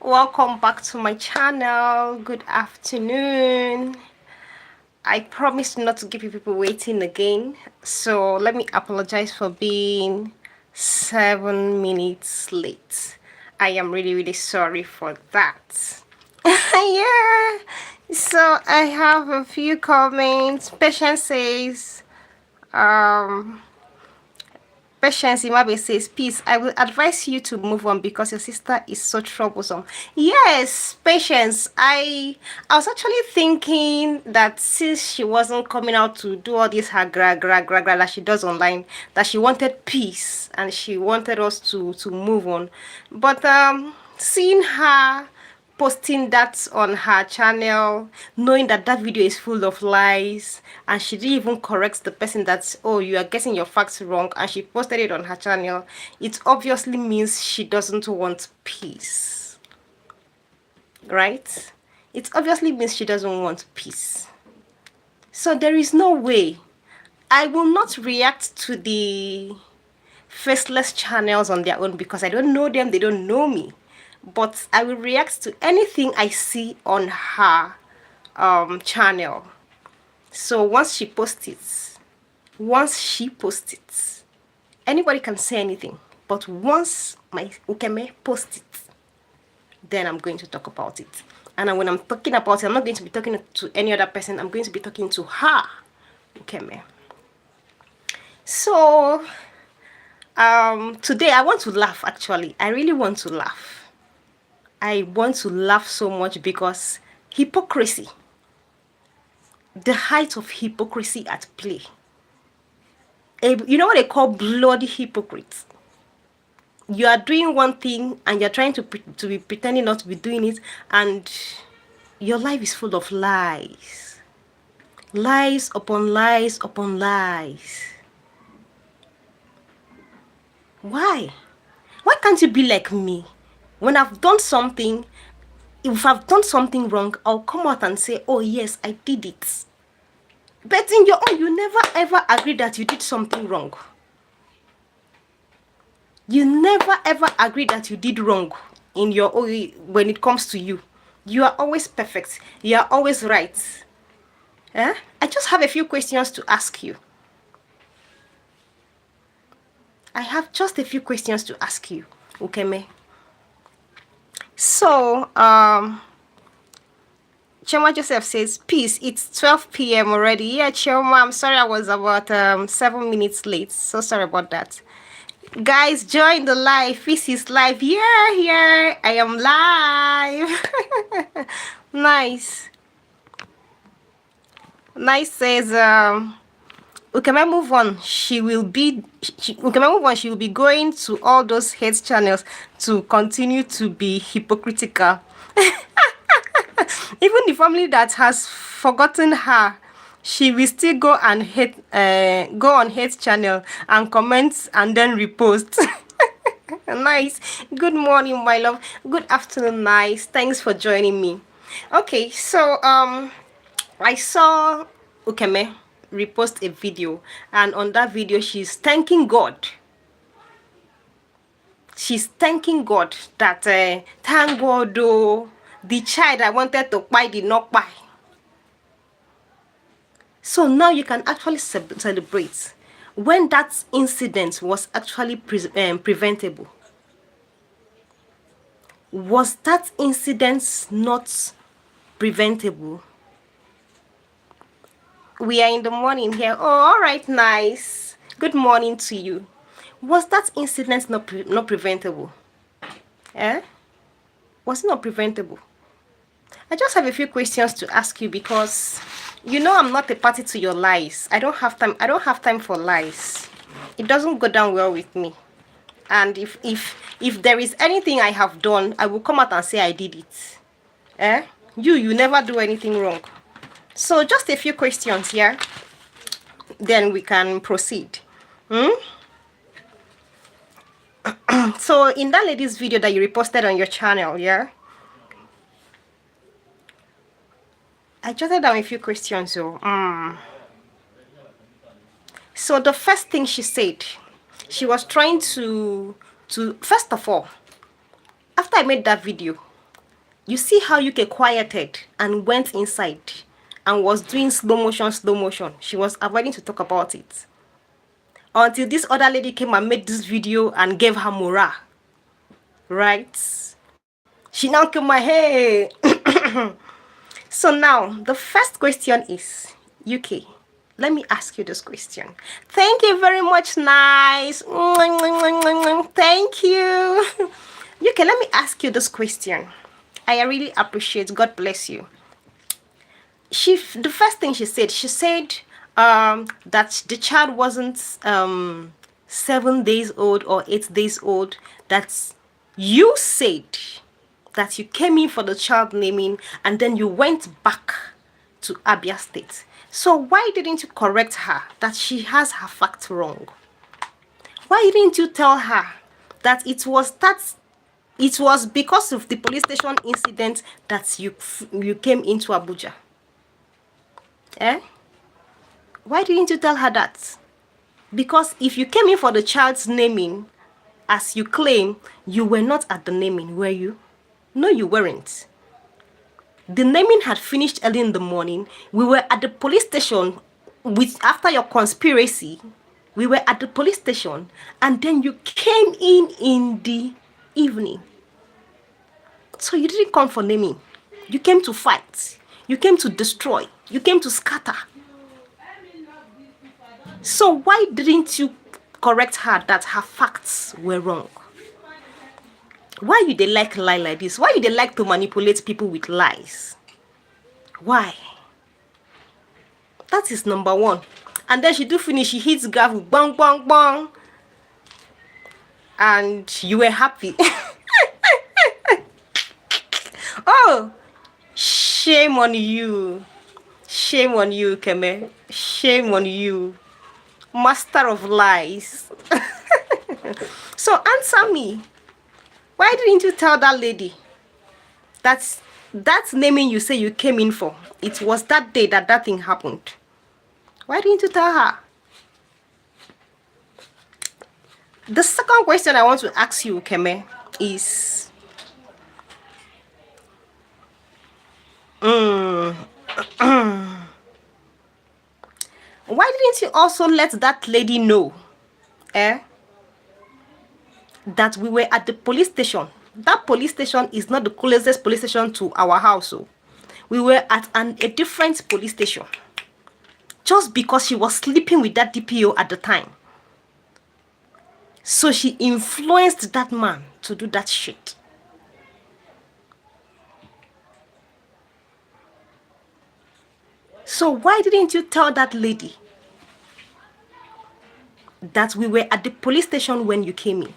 Welcome back to my channel. Good afternoon. I promised not to keep you people waiting again, so let me apologize for being 7 minutes late. I am really sorry for that. Yeah, so I have a few comments. Patience says Patience Imabe says, peace, I will advise you to move on because your sister is so troublesome. Yes, Patience, I was actually thinking that since she wasn't coming out to do all this her gra that she does online, that she wanted peace and she wanted us to move on. But seeing her posting that on her channel, knowing that that video is full of lies, and she didn't even correct the person that, oh, you are getting your facts wrong, and she posted it on her channel, it obviously means she doesn't want peace, right? It obviously means she doesn't want peace. So there is no way. I will not react to the faceless channels on their own because I don't know them, they don't know me. But I will react to anything I see on her channel. So once she posts it, anybody can say anything. But once my Ukeme posts it, then I'm going to talk about it. And when I'm talking about it, I'm not going to be talking to any other person. I'm going to be talking to her, Ukeme. So today I want to laugh. Actually, I really want to laugh. I want to laugh so much because hypocrisy, the height of hypocrisy at play. You know what they call bloody hypocrites? You are doing one thing and you're trying to be pretending not to be doing it, and your life is full of lies. Lies upon lies upon lies. Why? Why can't you be like me? When I've done something, if I've done something wrong, I'll come out and say, oh yes, I did it. But in your own, you never ever agree that you did something wrong. You never ever agree that you did wrong in your own when it comes to you. You are always perfect. You are always right. Eh? I just have a few questions to ask you. I have just a few questions to ask you, Ukeme. So, Choma Joseph says, peace, it's 12 p.m. already. Yeah, Choma, I'm sorry I was about 7 minutes late. So sorry about that. Guys, join the live. This is live. Yeah, here. I am live. Nice. Nice says, Ukeme move on. She will be going to all those hate channels to continue to be hypocritical. Even the family that has forgotten her, she will still go and go on hate channel and comment and then repost. Nice. Good morning, my love. Good afternoon, nice. Thanks for joining me. Okay, so I saw Ukeme repost a video, and on that video she's thanking God. She's thanking God that thank God though the child I wanted to buy did not buy. So now you can actually celebrate when that incident was actually preventable. Was that incident not preventable? We are in the morning here. Oh, all right, nice. Good morning to you. Was that incident not preventable? Eh? Was it not preventable? I just have a few questions to ask you because you know I'm not a party to your lies. I don't have time. I don't have time for lies. It doesn't go down well with me. And if there is anything I have done, I will come out and say I did it. Eh? You never do anything wrong. So just a few questions here. Then we can proceed. So in that lady's video that you reposted on your channel, yeah, I jotted down a few questions. So the first thing she said, she was trying to first of all, after I made that video, You see how UK quieted and went inside and was doing slow motion, slow motion. She was avoiding to talk about it. Until this other lady came and made this video and gave her morale. Right? She now came my hey. So now the first question is, UK, let me ask you this question. Thank you very much, nice. Thank you. UK, let me ask you this question. I really appreciate. God bless you. The first thing she said that the child wasn't 7 days old or 8 days old. That you said that you came in for the child naming and then you went back to Abia State. So why didn't you correct her that she has her facts wrong? Why didn't you tell her that it was because of the police station incident that you came into Abuja? Eh? Why didn't you tell her that? Because if you came in for the child's naming, as you claim, you were not at the naming, were you? No, you weren't. The naming had finished early in the morning. We were at the police station after your conspiracy. We were at the police station and then you came in the evening. So you didn't come for naming. You came to fight. You came to destroy. You came to scatter. So why didn't you correct her that her facts were wrong? Why you they like lie like this? Why you they like to manipulate people with lies? Why? That is number one. And then she do finish, she hits gavel, bang, bang, bang. And you were happy. Oh, shame on you. Shame on you, Keme. Shame on you. Master of lies. So answer me. Why didn't you tell that lady that naming you say you came in for, it was that day that thing happened? Why didn't you tell her? The second question I want to ask you, Keme, is why didn't you also let that lady know that we were at the police station? That police station is not the closest police station to our house. So we were at a different police station. Just because she was sleeping with that DPO at the time. So she influenced that man to do that shit. So why didn't you tell that lady that we were at the police station when you came in?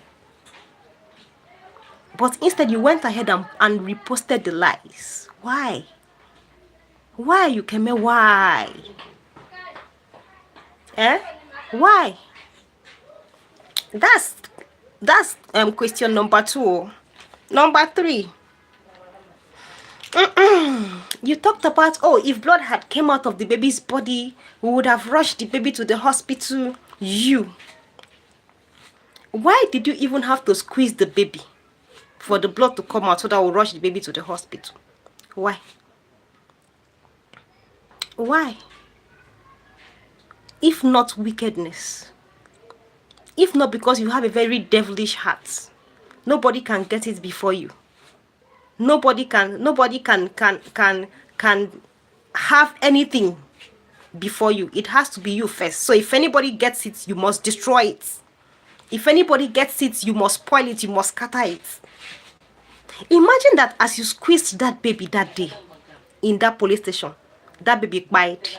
But instead you went ahead and reposted the lies. Why? Why, you came here? Why? Why? That's question number 2. Number 3. You talked about, if blood had came out of the baby's body, we would have rushed the baby to the hospital. Why did you even have to squeeze the baby for the blood to come out so that we'll rush the baby to the hospital? Why? Why? If not wickedness, if not because you have a very devilish heart, nobody can get it before you. Nobody can have anything before you. It has to be you first. So if anybody gets it, you must destroy it. If anybody gets it, you must spoil it, you must scatter it. Imagine that as you squeezed that baby that day in that police station, that baby cried.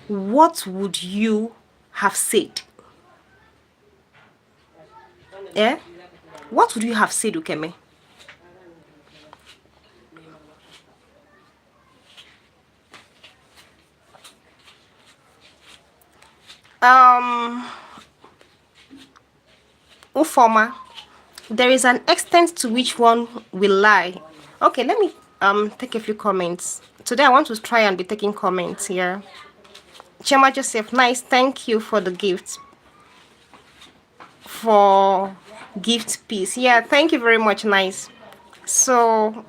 What would you have said? What would you have said, Ukeme? Ufoma, there is an extent to which one will lie. Okay, let me take a few comments. Today I want to try and be taking comments here. Chema Joseph, nice, thank you for the gift. For gift piece. Yeah, thank you very much, nice. So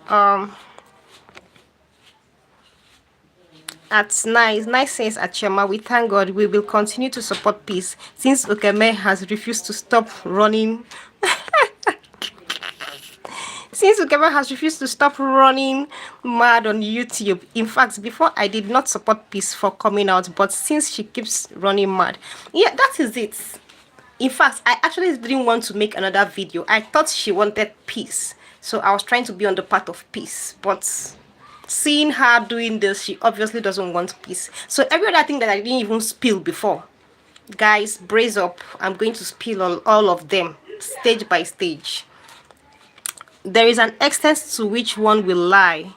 at nice says at Chema, we thank God we will continue to support peace since Okeme has refused to stop running. Since Ukeme has refused to stop running mad on YouTube. In fact, before I did not support peace for coming out, but since she keeps running mad, yeah, that is it. In fact, I actually didn't want to make another video. I thought she wanted peace, so I was trying to be on the path of peace, but seeing her doing this, she obviously doesn't want peace. So every other thing that I didn't even spill before, guys, brace up. I'm going to spill all of them stage by stage. There is an extent to which one will lie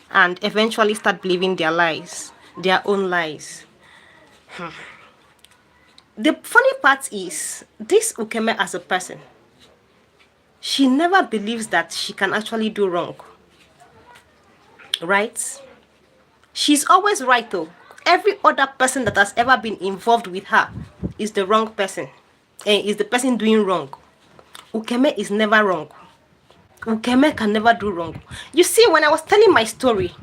and eventually start believing their lies, their own lies. The funny part is, this Ukeme as a person, she never believes that she can actually do wrong. Right? She's always right though. Every other person that has ever been involved with her is the wrong person. Is the person doing wrong. Ukeme is never wrong. Ukeme can never do wrong. You see, when I was telling my story,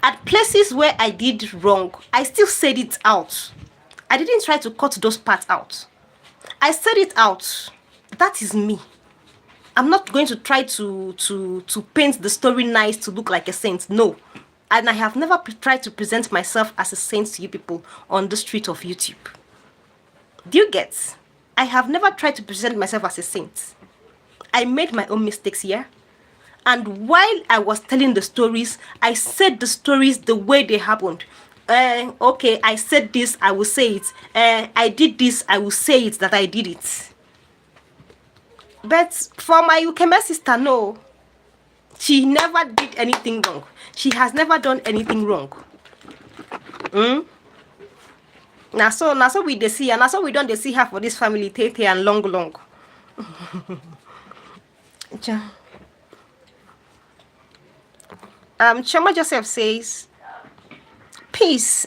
at places where I did wrong, I still said it out. I didn't try to cut those parts out. I said it out. That is me. I'm not going to try to paint the story nice to look like a saint. No. And I have never tried to present myself as a saint to you people on the street of YouTube. Do you get? I have never tried to present myself as a saint. I made my own mistakes here. And while I was telling the stories, I said the stories the way they happened. Okay, I said this, I will say it. I did this, I will say it that I did it. But for my Ukeme sister, no. She never did anything wrong. She has never done anything wrong. Now so we dey see her. Now so we don't see her for this family, take and long. Choma Joseph says, peace.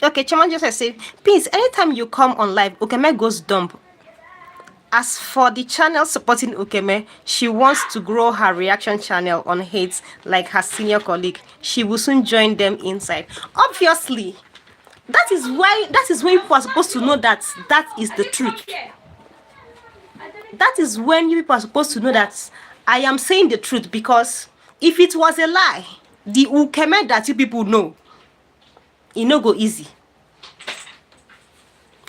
Okay, Choma Joseph says, peace. Anytime you come on live, Ukeme goes dumb. As for the channel supporting Ukeme, she wants to grow her reaction channel on hate like her senior colleague. She will soon join them inside. Obviously, that is when people are supposed to know that that is the truth. That is when you people are supposed to know that I am saying the truth, because if it was a lie, the Ukeme that you people know, it no go easy.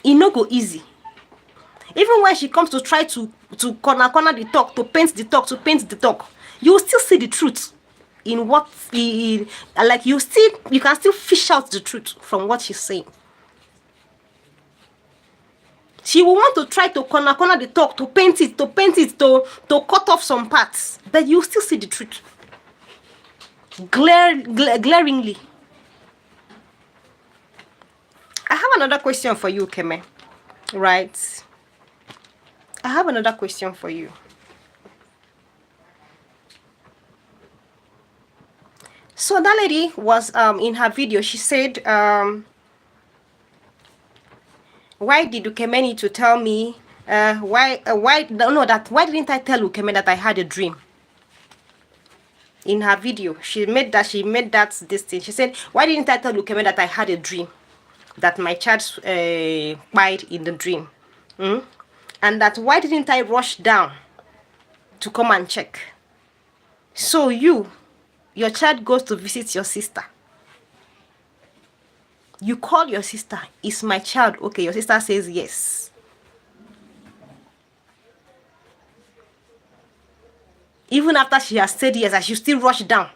It no go easy. Even when she comes to try to corner the talk, to paint the talk, you will still see the truth in what like you can still fish out the truth from what she's saying. She will want to try to corner the talk, to paint it, to cut off some parts, but you still see the truth glaringly. I have another question for you, Keme. Right? I have another question for you. So that lady was in her video, she said, why did Ukeme need to tell me why didn't I tell Ukeme that I had a dream? In her video, she made that this thing. She said, why didn't I tell Ukeme that I had a dream, that my child died in the dream? And that why didn't I rush down to come and check? So your child goes to visit your sister. You call your sister, is my child okay? Your sister says yes. Even after she has said yes, I should still rush down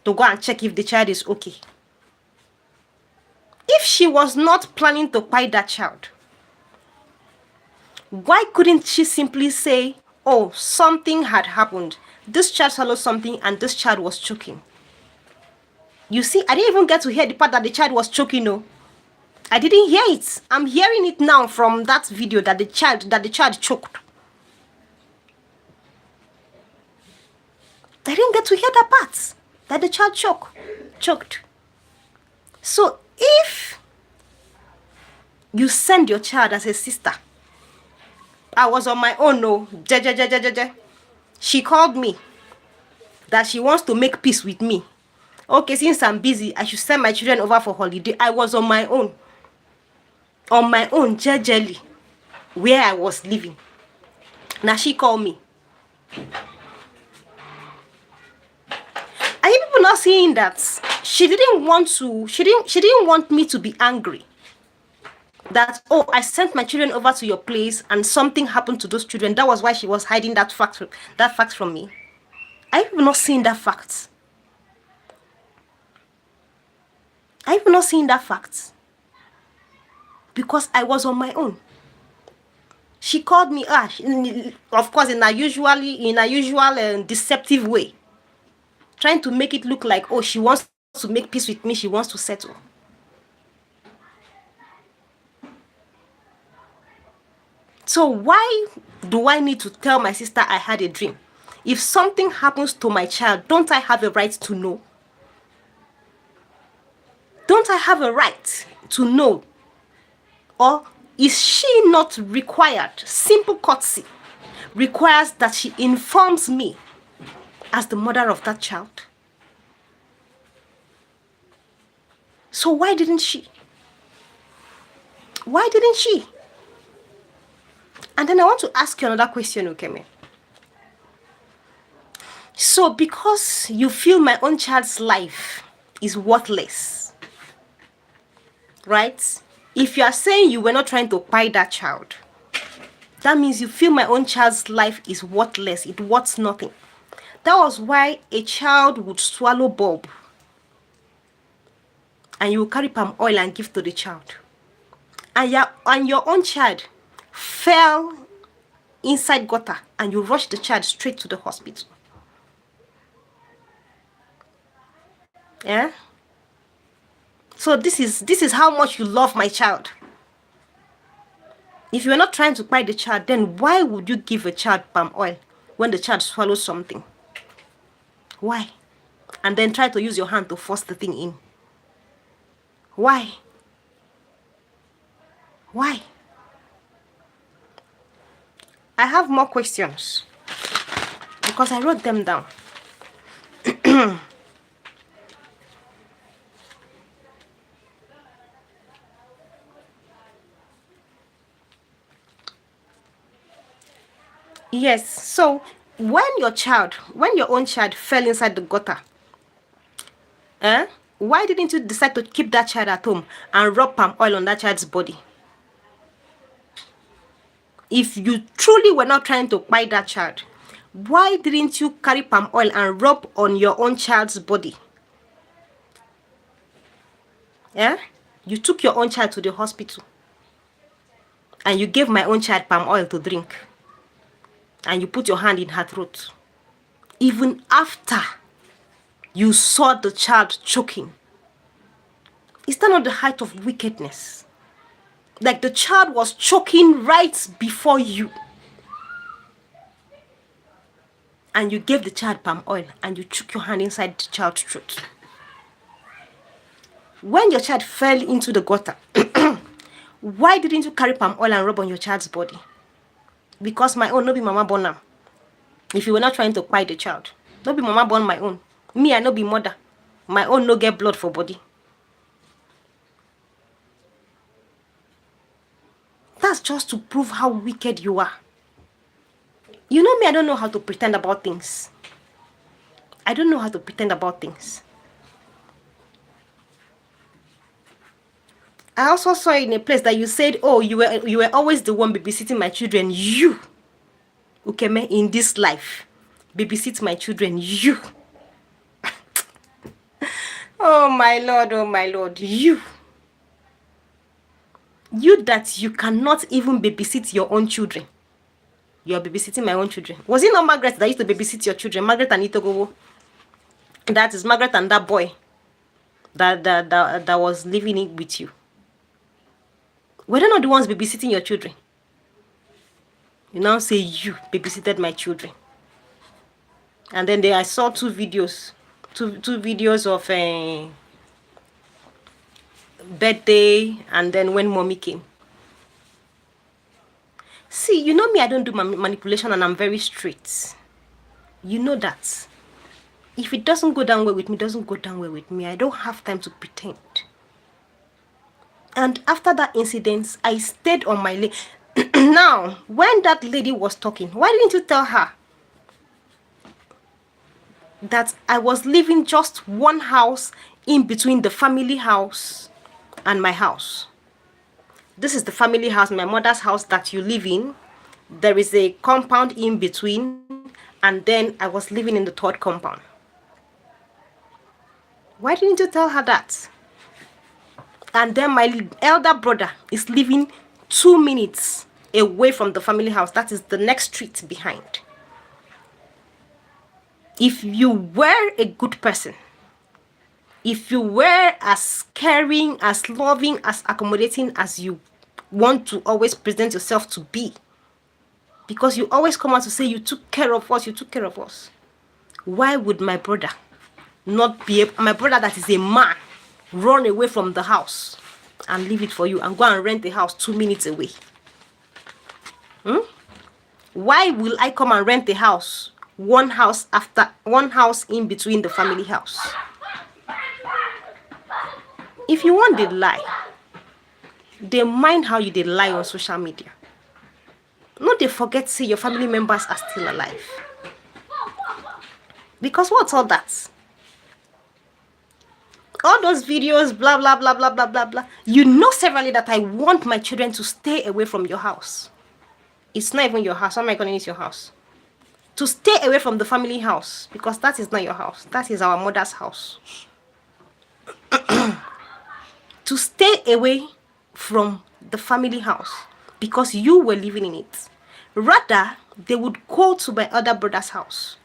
to go and check if the child is okay. If she was not planning to buy that child, why couldn't she simply say, oh, something had happened, this child swallowed something and this child was choking? You see, I didn't even get to hear the part that the child was choking. No, I didn't hear it. I'm hearing it now from that video that the child choked. I didn't get to hear that part that the child choked. So if you send your child as a sister I was on my own, no. Je, je, je, je, je, je. She called me that she wants to make peace with me. Okay, since I'm busy, I should send my children over for holiday. I was on my own, jejely, where I was living. Now she called me. Are you people not seeing that? She didn't want me to be angry. That, oh, I sent my children over to your place and something happened to those children. That was why she was hiding that fact from me. Are you people not seeing that fact? Are you people not seeing that fact? Because I was on my own. She called me, of course, in a usual deceptive way, trying to make it look like, oh, she wants to make peace with me, she wants to settle. So why do I need to tell my sister I had a dream? If something happens to my child, don't I have a right to know? Don't I have a right to know? Or is she not required? Simple courtesy requires that she informs me as the mother of that child. So why didn't she? Why didn't she? And then I want to ask you another question, Ukeme. So because you feel my own child's life is worthless, right? If you are saying you were not trying to buy that child, that means you feel my own child's life is worthless. It worth nothing. That was why a child would swallow bulb and you will carry palm oil and give to the child. And your own child fell inside gutter and you rush the child straight to the hospital. Yeah? So this is how much you love my child. If you're not trying to buy the child, then why would you give a child palm oil when the child swallows something? Why? And then try to use your hand to force the thing in. Why? Why? I have more questions because I wrote them down. Yes, so when your own child fell inside the gutter, why didn't you decide to keep that child at home and rub palm oil on that child's body? If you truly were not trying to buy that child, why didn't you carry palm oil and rub on your own child's body? Yeah? You took your own child to the hospital and you gave my own child palm oil to drink and you put your hand in her throat. Even after you saw the child choking. Is that not the height of wickedness? Like the child was choking right before you. And you gave the child palm oil and you took your hand inside the child's throat. When your child fell into the gutter, why didn't you carry palm oil and rub on your child's body? Because my own no be mama born am. If you were not trying to buy the child, no be mama born my own. Me, I no be mother. My own no get blood for body. That's just to prove how wicked you are. You know me, I don't know how to pretend about things. I don't know how to pretend about things. I also saw in a place that you said, oh, you were always the one babysitting my children. You, Ukeme, in this life, babysit my children. You. Oh my Lord, you. You that you cannot even babysit your own children. You are babysitting my own children. Was it not Margaret that used to babysit your children? Margaret and Itogowo. That is Margaret and that boy that was living with you. Were they not the ones babysitting your children? You now say you babysitted my children. And then I saw two videos of a birthday and then when mommy came. See, you know me, I don't do manipulation and I'm very straight. You know that. If it doesn't go down well with me, it doesn't go down well with me. I don't have time to pretend. And after that incident, I stayed on my lane. Now, when that lady was talking, why didn't you tell her that I was living just one house in between the family house and my house? This is the family house, my mother's house that you live in. There is a compound in between, and then I was living in the third compound. Why didn't you tell her that? And then my elder brother is living 2 minutes away from the family house. That is the next street behind. If you were a good person, if you were as caring, as loving, as accommodating as you want to always present yourself to be, because you always come out to say you took care of us, you took care of us, why would my brother not be my brother that is a man run away from the house and leave it for you and go and rent a house 2 minutes away? Why will I come and rent a house, one house in between the family house? If you want to lie, they mind how you did lie on social media. No, they forget to say your family members are still alive. Because what's all that? All those videos, blah, blah, blah, blah, blah, blah, blah. You know severally that I want my children to stay away from your house. It's not even your house. How am I calling it your house? To stay away from the family house, because that is not your house. That is our mother's house. To stay away from the family house because you were living in it. Rather, they would go to my other brother's house.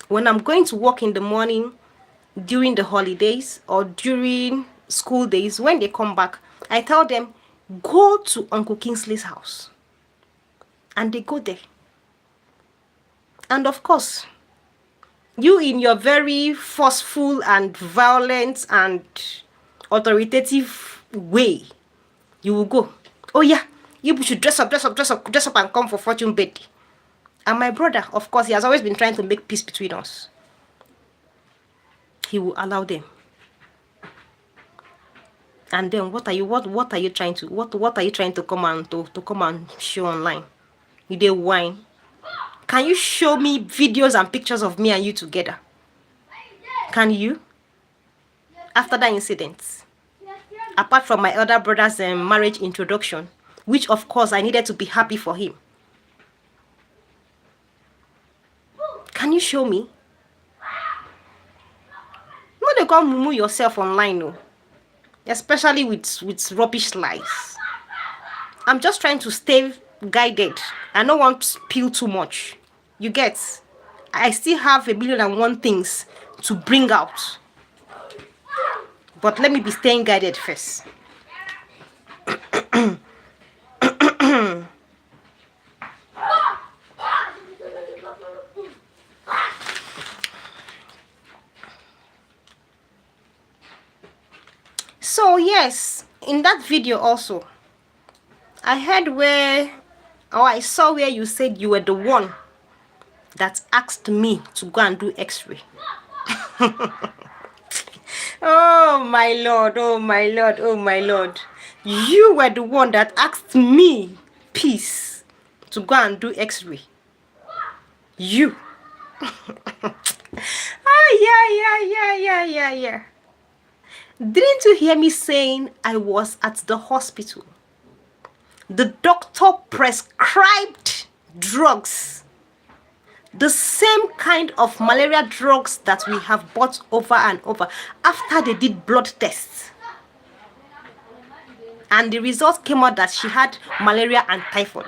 When I'm going to work in the morning, during the holidays or during school days, when they come back, I tell them, go to Uncle Kingsley's house. And they go there. And of course, you in your very forceful and violent and authoritative way, you will go, oh yeah, you should dress up and come for fortune birthday. And my brother, of course, he has always been trying to make peace between us. He will allow them. And then what are you trying to come and show online? You did whine. Can you show me videos and pictures of me and you together? Can you? After that incident, apart from my other brother's marriage introduction, which of course I needed to be happy for him. Can you show me? No, they can't mumu yourself online, no. Especially with rubbish lies. I'm just trying to stay guided. I don't want to spill too much. You get? I still have 1,000,001 things to bring out. But let me be staying guided first. So yes, in that video also, I saw where you said you were the one that asked me to go and do x-ray. Oh my lord, oh my lord, oh my lord. You were the one that asked me, peace, to go and do x-ray. You. Yeah. Didn't you hear me saying I was at the hospital? The doctor prescribed drugs. The same kind of malaria drugs that we have bought over and over after they did blood tests. And the results came out that she had malaria and typhoid.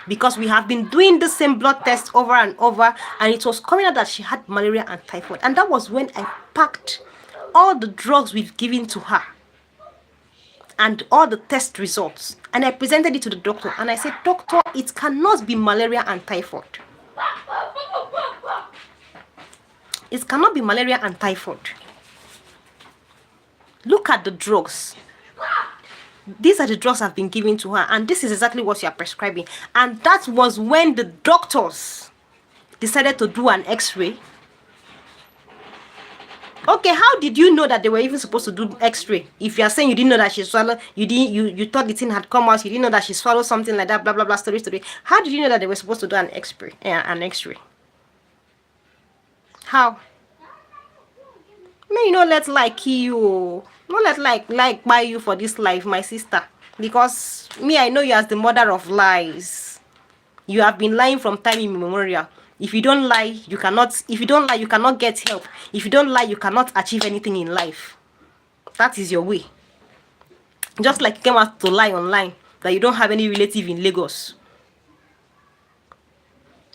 Because we have been doing the same blood test over and over, and it was coming out that she had malaria and typhoid. And that was when I packed all the drugs we've given to her and all the test results, and I presented it to the doctor, and I said, doctor, it cannot be malaria and typhoid. It cannot be malaria and typhoid. Look at the drugs. these are the drugs I've been giving to her, and this is exactly what you are prescribing. And that was when the doctors decided to do an x-ray. Okay, how did you know that they were even supposed to do x-ray? If you are saying you didn't know that she swallowed, you thought the thing had come out, you didn't know that she swallowed something like that, blah blah blah, story. How did you know that they were supposed to do an x-ray? An x-ray. How? May you not let like kill you. Not let like buy you for this life, my sister. Because me, I know you as the mother of lies. You have been lying from time immemorial. If you don't lie, you cannot. If you don't lie, you cannot get help. If you don't lie, you cannot achieve anything in life. That is your way. Just like you came out to lie online that you don't have any relative in Lagos.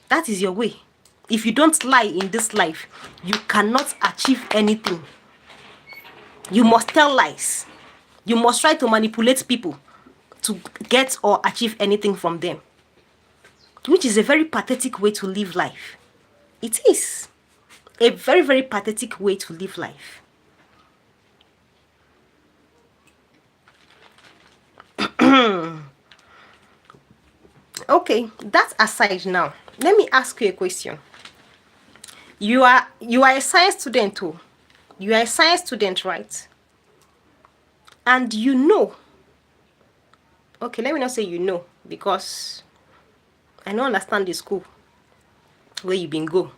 That is your way. If you don't lie in this life, you cannot achieve anything. You must tell lies. You must try to manipulate people to get or achieve anything from them. Which is a very pathetic way to live life. It is a very, very pathetic way to live life. Okay, that aside now, let me ask you a question. You are a science student too. You are a science student, right? And you know. Okay, let me not say you know, because I don't understand the school where you been go.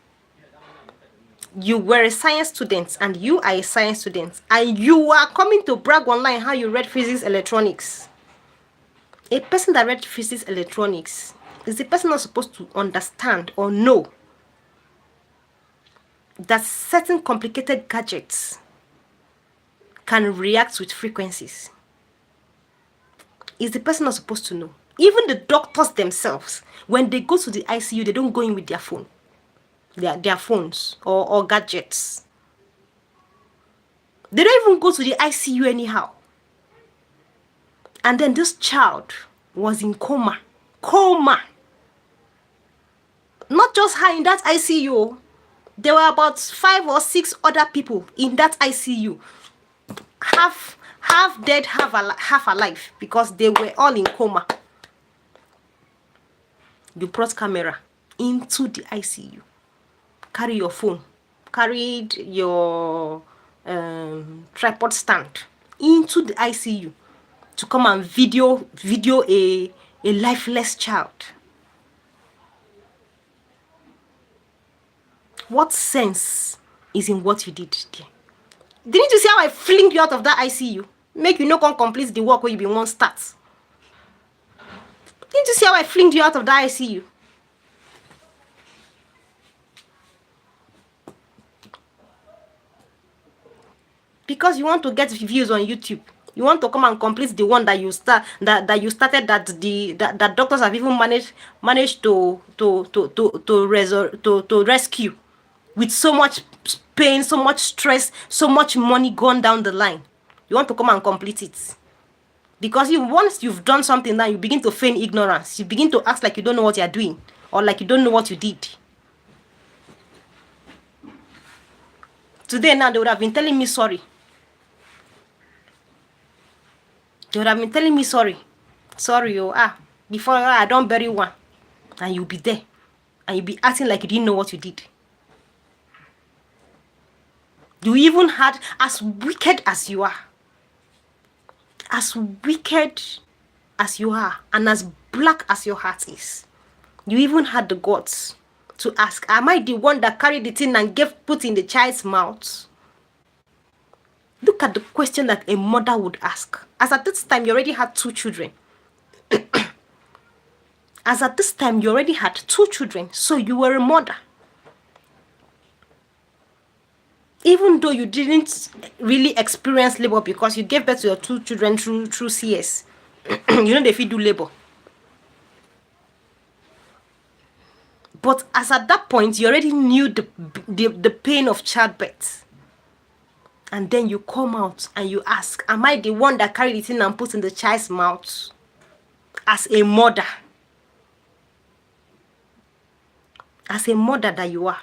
You were a science student and you are a science student, and you are coming to brag online how you read physics electronics. A person that read physics electronics is the person not supposed to understand or know that certain complicated gadgets can react with frequencies. Is the person not supposed to know? Even the doctors themselves, when they go to the ICU, they don't go in with their phone, their phones or gadgets. They don't even go to the ICU anyhow. And then this child was in coma. Not just her in that ICU. There were about 5 or 6 other people in that ICU. Half dead, half alive, because they were all in coma. You brought camera into the ICU. Carry your phone. Carried your tripod stand into the ICU to come and video a lifeless child. What sense is in what you did there? Didn't you see how I flinged you out of that ICU? Make you no come complete the work where you been one start. Didn't you see how I flinged you out of that ICU? Because you want to get views on YouTube. You want to come and complete the one that you started, that doctors have even managed to rescue with so much pain, so much stress, so much money gone down the line. You want to come and complete it. Because once you've done something now, you begin to feign ignorance. You begin to act like you don't know what you're doing, or like you don't know what you did. Today now, they would have been telling me sorry. They would have been telling me sorry. Sorry, before I don't bury one. And you'll be there. And you'll be acting like you didn't know what you did. You even had, as wicked as you are, and as black as your heart is, you even had the guts to ask, am I the one that carried the thing and put in the child's mouth? Look at the question that a mother would ask. As at this time, you already had 2 children. So you were a mother. Even though you didn't really experience labor because you gave birth to your 2 children through CS. You know they fit do labor. But as at that point, you already knew the pain of childbirth. And then you come out and you ask, am I the one that carried it in and put in the child's mouth? As a mother. As a mother that you are.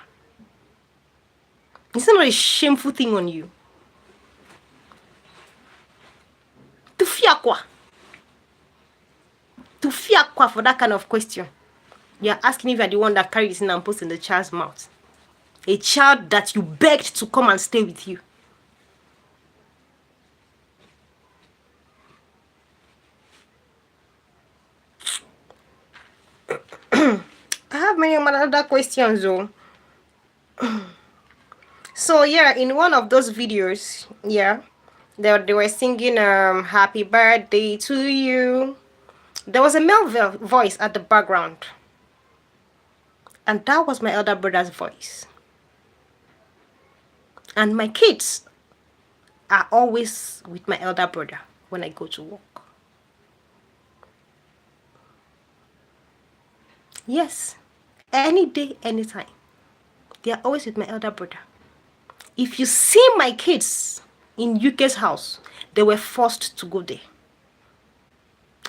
It's not a shameful thing on you. To fear quoi? to fiakwa for that kind of question. You're asking if you're the one that carried it in and put in the child's mouth. A child that you begged to come and stay with you. I have many other questions though. So yeah, in one of those videos, yeah, they were singing happy birthday to you. There was a male voice at the background. And that was my elder brother's voice. And my kids are always with my elder brother when I go to work. Yes, any day, anytime. They are always with my elder brother. If you see my kids in UK's house, they were forced to go there.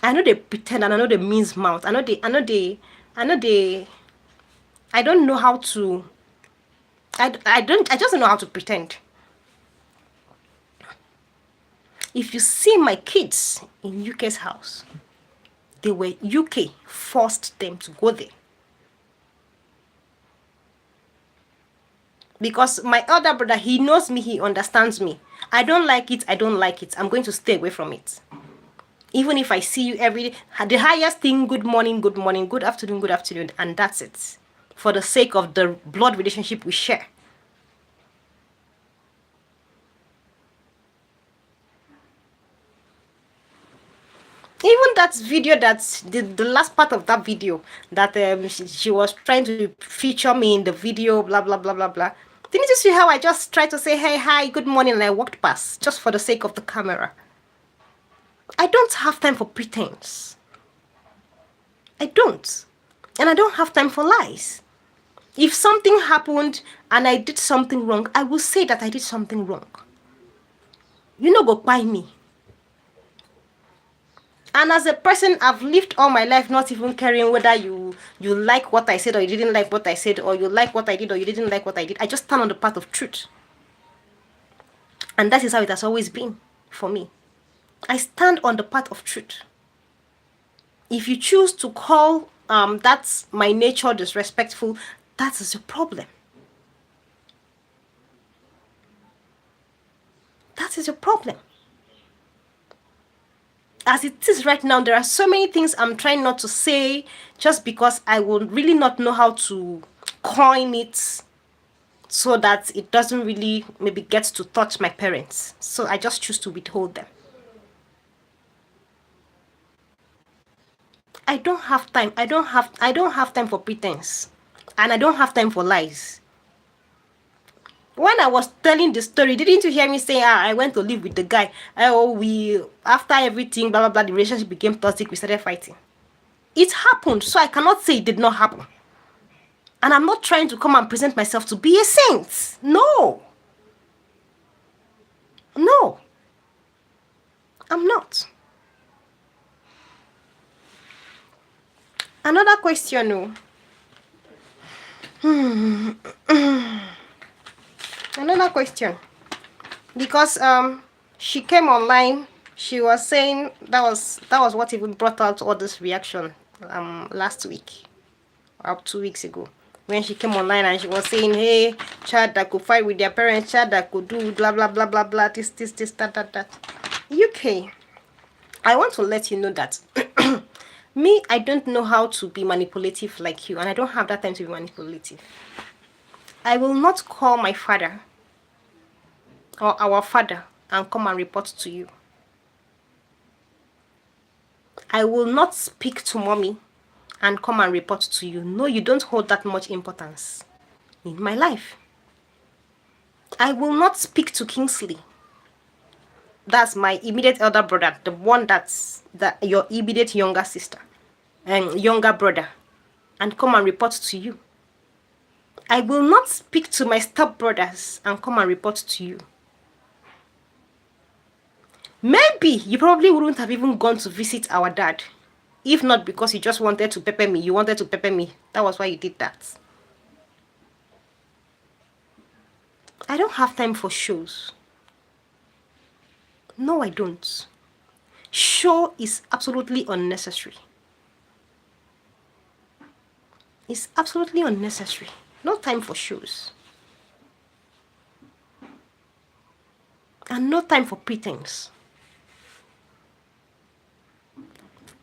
I know they pretend and I know they mince mouth. I don't know how to, I just don't know how to pretend. If you see my kids in UK's house, they were, UK forced them to go there. Because my elder brother, he knows me, he understands me. I don't like it, I don't like it. I'm going to stay away from it. Even if I see you every day, the highest thing, good morning, good afternoon, and that's it. For the sake of the blood relationship we share. Even that video, that's the last part of that video, that she was trying to feature me in the video, blah, blah, blah, blah, blah. Didn't you see how I just tried to say, hey, hi, good morning, and I walked past, just for the sake of the camera? I don't have time for pretense. I don't. And I don't have time for lies. If something happened and I did something wrong, I will say that I did something wrong. You know, go buy me. And as a person, I've lived all my life not even caring whether you like what I said or you didn't like what I said, or you like what I did or you didn't like what I did. I just stand on the path of truth. And that is how it has always been for me. I stand on the path of truth. If you choose to call that's my nature disrespectful, that is your problem. That is your problem. As it is right now, there are so many things I'm trying not to say just because I will really not know how to coin it so that it doesn't really maybe get to touch my parents. So I just choose to withhold them. I don't have time. I don't have time for pretense. And I don't have time for lies. When I was telling the story, didn't you hear me say, I went to live with the guy? After everything, blah, blah, blah, the relationship became toxic, we started fighting. It happened, so I cannot say it did not happen. And I'm not trying to come and present myself to be a saint. No. No. I'm not. Another question, Another question. Because she came online, she was saying that was what even brought out all this reaction last week or 2 weeks ago, when she came online and she was saying, hey, child that could fight with their parents, child that could do blah blah blah blah blah, this that. UK, I want to let you know that me, I don't know how to be manipulative like you, and I don't have that time to be manipulative. I will not call my father or our father and come and report to you. I will not speak to mommy and come and report to you. No, you don't hold that much importance in my life. I will not speak to Kingsley. That's my immediate elder brother, the one that's your immediate younger sister and younger brother, and come and report to you. I will not speak to my stepbrothers and come and report to you. Maybe you probably wouldn't have even gone to visit our dad. If not because you just wanted to pepper me. You wanted to pepper me. That was why you did that. I don't have time for shows. No, I don't. Show is absolutely unnecessary. It's absolutely unnecessary. No time for shows. And no time for pretense.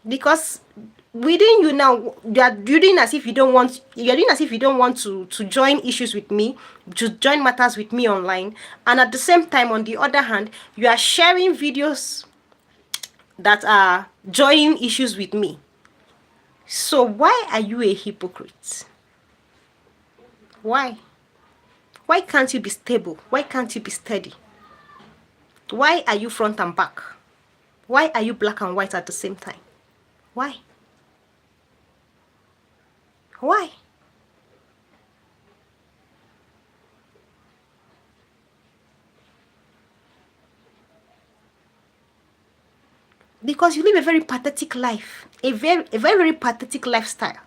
Because within you now, you're doing as if you don't want, you're doing as if you don't want to join issues with me, to join matters with me online. And at the same time, on the other hand, you are sharing videos that are joining issues with me. So why are you a hypocrite? Why? Why can't you be stable? Why can't you be steady? Why are you front and back? Why are you black and white at the same time? Why? Why? Because you live a very pathetic life, very pathetic lifestyle.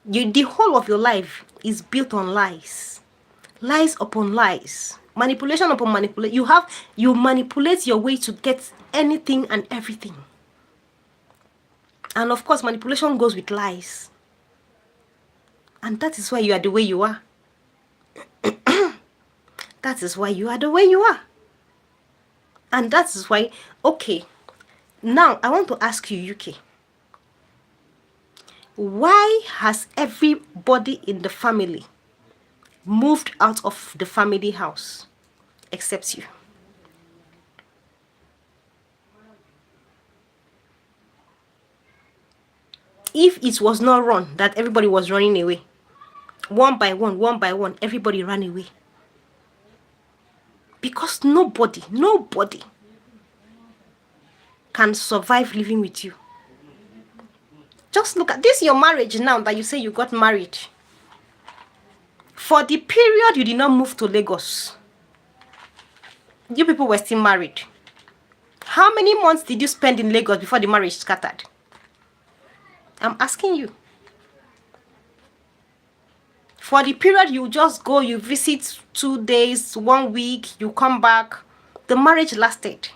The whole of your life is built on lies, lies upon lies, manipulation upon manipulation. You manipulate your way to get anything and everything, and of course, manipulation goes with lies, and that is why you are the way you are. That is why you are the way you are, and that is why. Okay, now I want to ask you, UK. Why has everybody in the family moved out of the family house except you? If it was not run, that everybody was running away, one by one, everybody ran away. Because nobody can survive living with you. Just look at this, your marriage now that you say you got married. For the period you did not move to Lagos, you people were still married. How many months did you spend in Lagos before the marriage scattered? I'm asking you. For the period you just go, you visit 2 days, 1 week, you come back, the marriage lasted.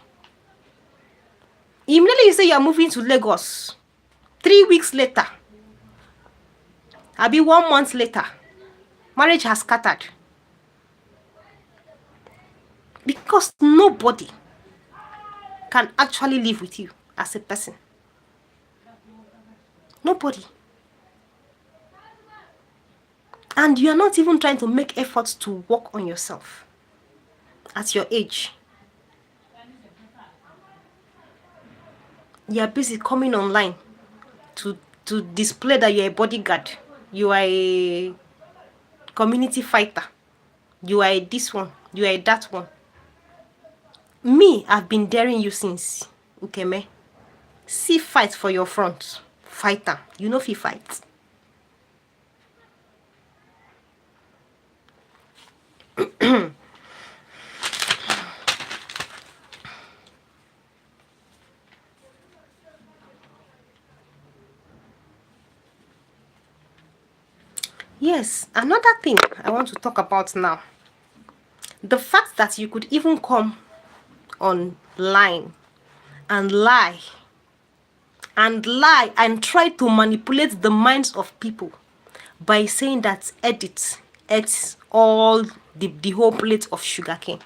Immediately you say you're moving to Lagos, 3 weeks later, I'll be 1 month later, marriage has scattered. Because nobody can actually live with you as a person. Nobody. And you're not even trying to make efforts to work on yourself at your age. You're busy coming online to display that you're a bodyguard. You are a community fighter. You are a this one. You are a that one. Me, I've been daring you since. Ukeme. See fight for your front. Fighter. You know if he fights. Yes, another thing I want to talk about now. The fact that you could even come online and lie and try to manipulate the minds of people by saying that Edith ate all the whole plate of sugarcane.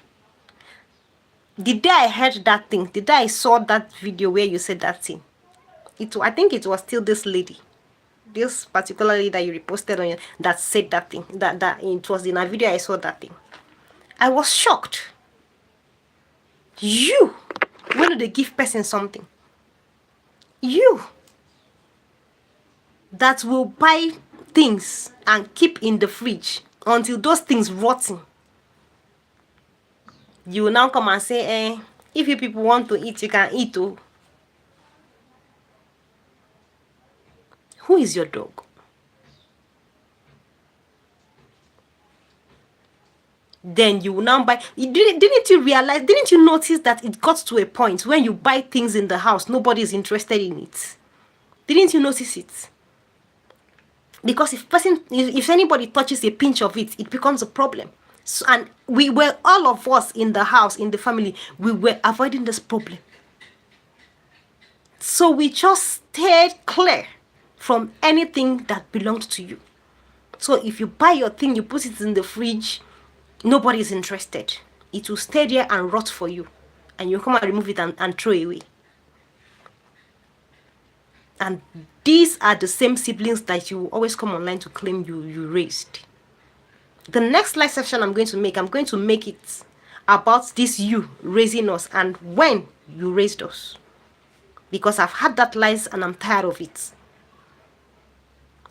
The day I heard that thing, the day I saw that video where you said that thing, I think it was still this lady, this particular lady that you reposted on that said that thing. That it was in a video I saw that thing. I was shocked. You, when do they give person something? You that will buy things and keep in the fridge until those things rotten. You will now come and say, if you people want to eat, you can eat. Oh. Who is your dog? Then you will now buy. Didn't you realize, didn't you notice that it got to a point when you buy things in the house, nobody is interested in it? Didn't you notice it? Because if anybody touches a pinch of it, it becomes a problem. So, and we were, all of us in the house, in the family, we were avoiding this problem. So we just stayed clear from anything that belonged to you. So if you buy your thing, you put it in the fridge, nobody is interested. It will stay there and rot for you. And you come and remove it and throw away. And these are the same siblings that you always come online to claim you raised. The next live session I'm going to make it about this you raising us and when you raised us. Because I've had that lies and I'm tired of it.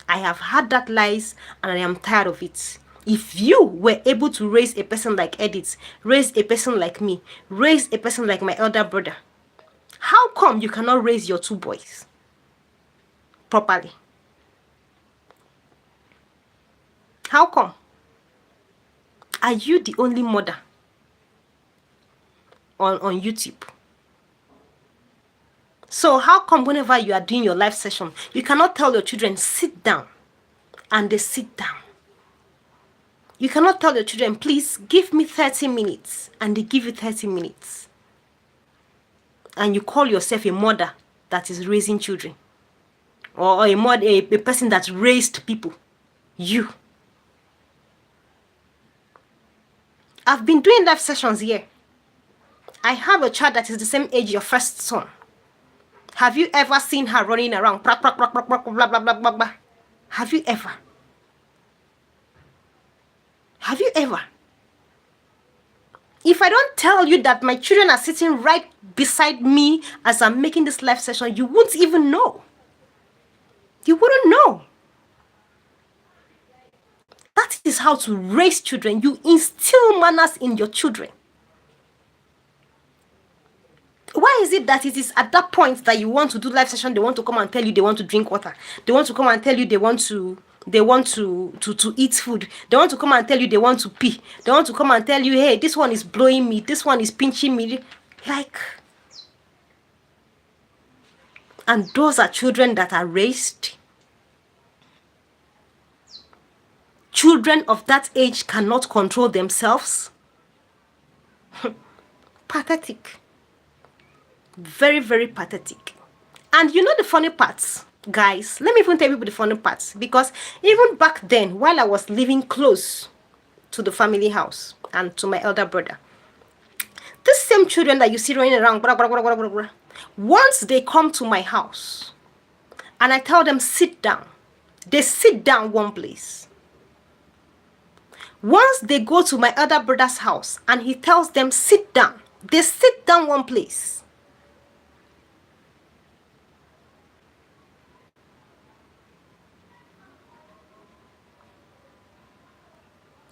I have had that lies and I am tired of it. If you were able to raise a person like Edith, raise a person like me, raise a person like my elder brother, how come you cannot raise your two boys properly? How come? Are you the only mother on YouTube? So how come whenever you are doing your live session, you cannot tell your children, sit down, and they sit down? You cannot tell your children, please give me 30 minutes, and they give you 30 minutes. And you call yourself a mother that is raising children. Or a mother, a person that raised people. You. I've been doing live sessions here. I have a child that is the same age your first son. Have you ever seen her running around? Blah, blah, blah, blah, blah, blah, blah, blah, blah. Have you ever? Have you ever? If I don't tell you that my children are sitting right beside me as I'm making this live session, you won't even know. You wouldn't know. That is how to raise children. You instill manners in your children. Why is it that it is at that point that you want to do live session, they want to come and tell you they want to drink water? They want to come and tell you they want to eat food. They want to come and tell you they want to pee. They want to come and tell you, hey, this one is blowing me. This one is pinching me. Like, and those are children that are raised. Children of that age cannot control themselves. Pathetic. Very, very pathetic. And you know the funny parts, guys? Let me even tell you the funny parts. Because even back then, while I was living close to the family house and to my elder brother, these same children that you see running around, blah, blah, blah, blah, blah, blah, once they come to my house and I tell them, sit down, they sit down one place. Once they go to my elder brother's house and he tells them, sit down, they sit down one place.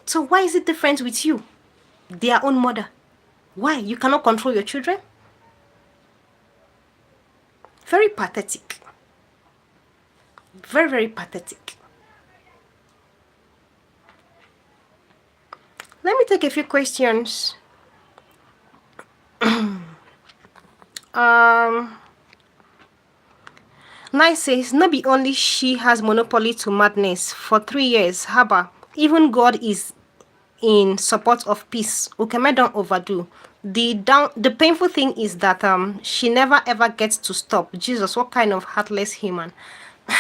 So why is it different with you, their own mother? Why? You cannot control your children? Very pathetic. Very, very pathetic. Let me take a few questions. Nice says, no be only she has monopoly to madness. For 3 years, Haba, even God is in support of peace. Ukeme don't overdo. The painful thing is that she never ever gets to stop. Jesus, what kind of heartless human?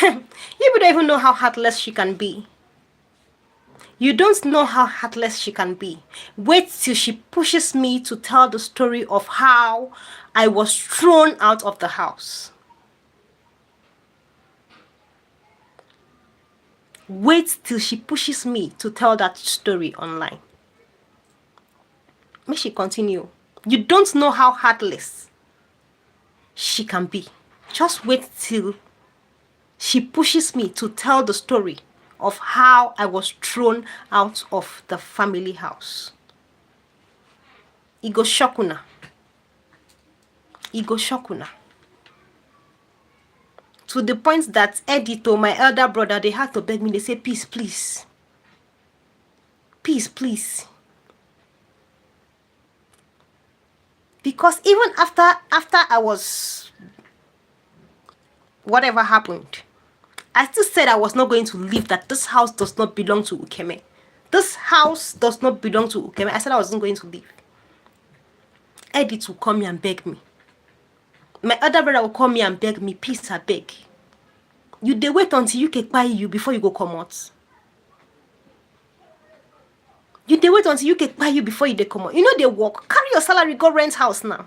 You don't even know how heartless she can be. You don't know how heartless she can be. Wait till she pushes me to tell the story of how I was thrown out of the house. Wait till she pushes me to tell that story online. May she continue. You don't know how heartless she can be. Just wait till she pushes me to tell the story of how I was thrown out of the family house. Ego shokuna. Ego shokuna. To the point that Edito, my elder brother, they had to beg me. They say, peace, please. Peace, please. Because even after I was, whatever happened, I still said I was not going to leave, that this house does not belong to Ukeme. This house does not belong to Ukeme. I said I wasn't going to leave. Edith will come me and beg me. My other brother will call me and beg me, peace, I beg. You they wait until you kpai you before you go come out. You they wait until you get buy you before you they come out. You know they work. Carry your salary, go rent house now.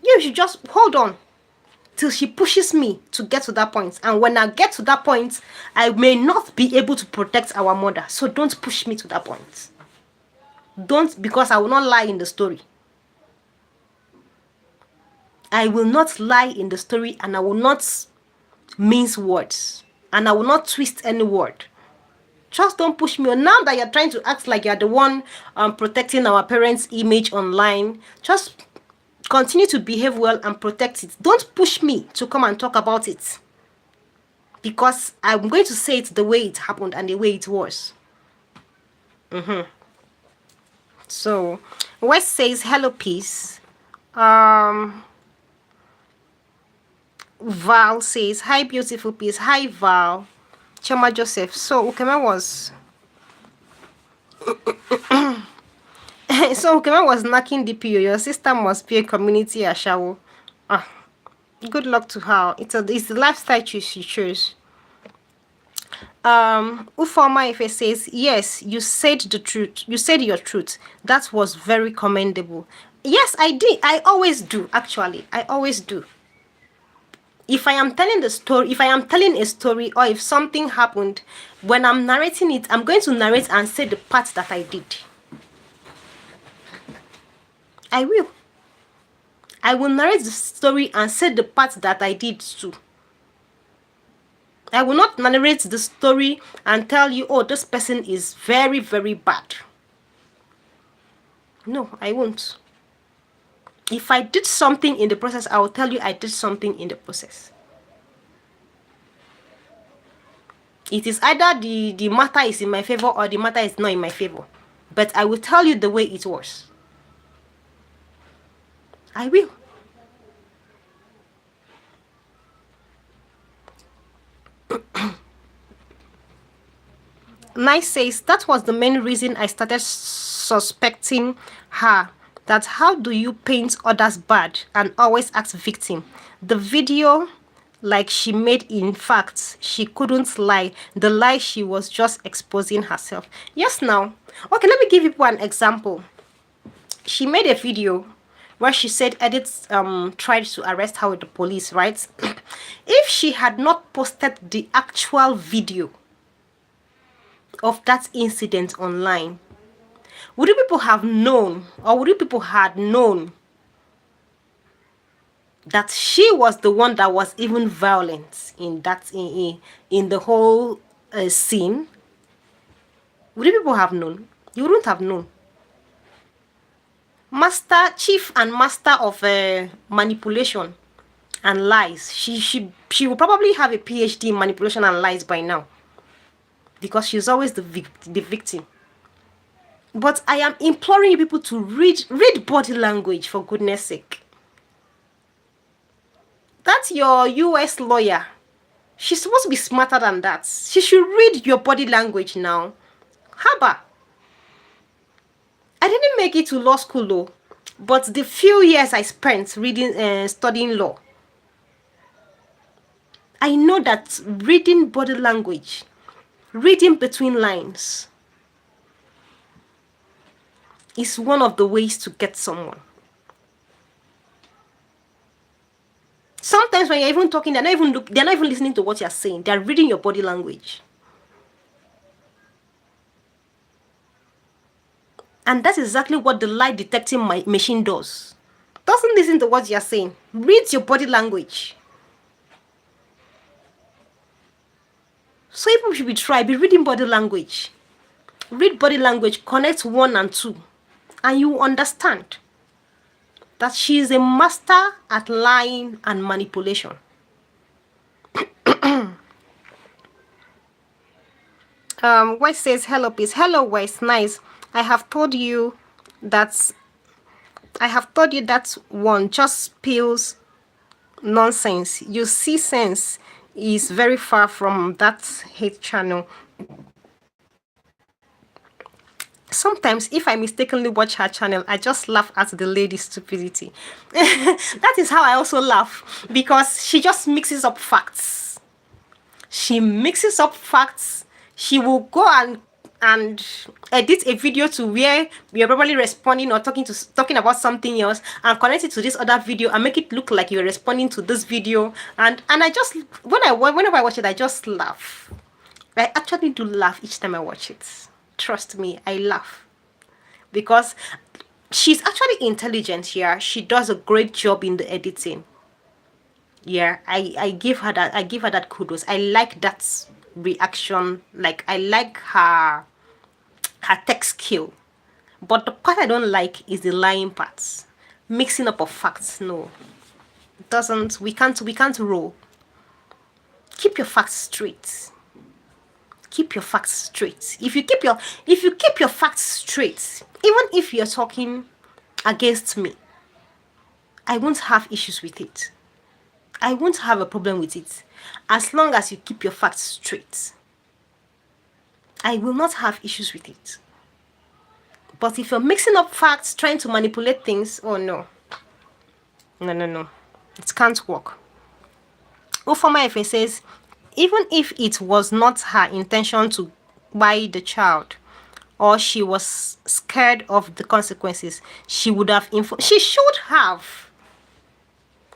You should just hold on till she pushes me to get to that point. And when I get to that point, I may not be able to protect our mother. So don't push me to that point. Don't, because I will not lie in the story. I will not lie in the story, and I will not mince words, and I will not twist any word. Just don't push me on. Now that you're trying to act like you're the one protecting our parents' image online, just continue to behave well and protect it. Don't push me to come and talk about it, because I'm going to say it the way it happened and the way it was. So West says hello peace. Val says hi beautiful peace. Hi Val. Chama Joseph. So Ukeme was so Ukeme was knocking DPO. Your sister must be a community ashawo. Ah, good luck to her. It's the lifestyle she chose. Ufoma Ife says, yes, you said the truth. You said your truth. That was very commendable. Yes, I did. I always do, actually. I always do. If I am telling the story, if I am telling a story, or if something happened, when I'm narrating it, I'm going to narrate and say the part that I did. I will. I will narrate the story and say the part that I did too. I will not narrate the story and tell you, oh, this person is very, very bad. No, I won't. If I did something in the process, I will tell you I did something in the process. It is either the matter is in my favor or the matter is not in my favor. But I will tell you the way it was. I will. Nice says, that was the main reason I started suspecting her. That how do you paint others bad and always act victim? The video like she made, in fact, she couldn't lie. The lie, she was just exposing herself. Yes, now. Okay, let me give you an example. She made a video where she said Edith tried to arrest her with the police, right? If she had not posted the actual video of that incident online, would you people have known, or would you people had known that she was the one that was even violent in that in the whole scene? Would you people have known? You wouldn't have known. Chief and master of manipulation and lies. She will probably have a PhD in manipulation and lies by now, because she's always the victim. But I am imploring you people to read body language, for goodness sake. That's your US lawyer. She's supposed to be smarter than that. She should read your body language now. Haba. I didn't make it to law school though, but the few years I spent reading, studying law, I know that reading body language, reading between lines, is one of the ways to get someone. Sometimes when you're even talking, they're not even listening to what you're saying. They're reading your body language. And that's exactly what the lie detecting machine does. Doesn't listen to what you're saying. Reads your body language. So people should be reading body language. Read body language, connect 1 and 2, and you understand that she is a master at lying and manipulation. West says, hello peace. Hello West, nice. I have told you that one just spills nonsense. You see, sense is very far from that hate channel. Sometimes if I mistakenly watch her channel, I just laugh at the lady's stupidity. That is how I also laugh, because she just mixes up facts. She mixes up facts. she will go and edit a video to where you're probably responding or talking about something else, and connect it to this other video and make it look like you're responding to this video. And I just, whenever I watch it, I just laugh. I actually do laugh each time I watch it. Trust me, I laugh. Because she's actually intelligent here. She does a great job in the editing. Yeah, I give her that. I give her that kudos. I like that reaction. Like, I like her tech skill. But the part I don't like is the lying parts. Mixing up of facts. No. It doesn't, we can't roll. Keep your facts straight. Keep your facts straight. If you keep your facts straight, even if you're talking against me, I won't have issues with it. I won't have a problem with it. As long as you keep your facts straight, I will not have issues with it. But if you're mixing up facts, trying to manipulate things, oh no. No. It can't work. Ufoma Efe says, even if it was not her intention to buy the child, or she was scared of the consequences, she would have she should have.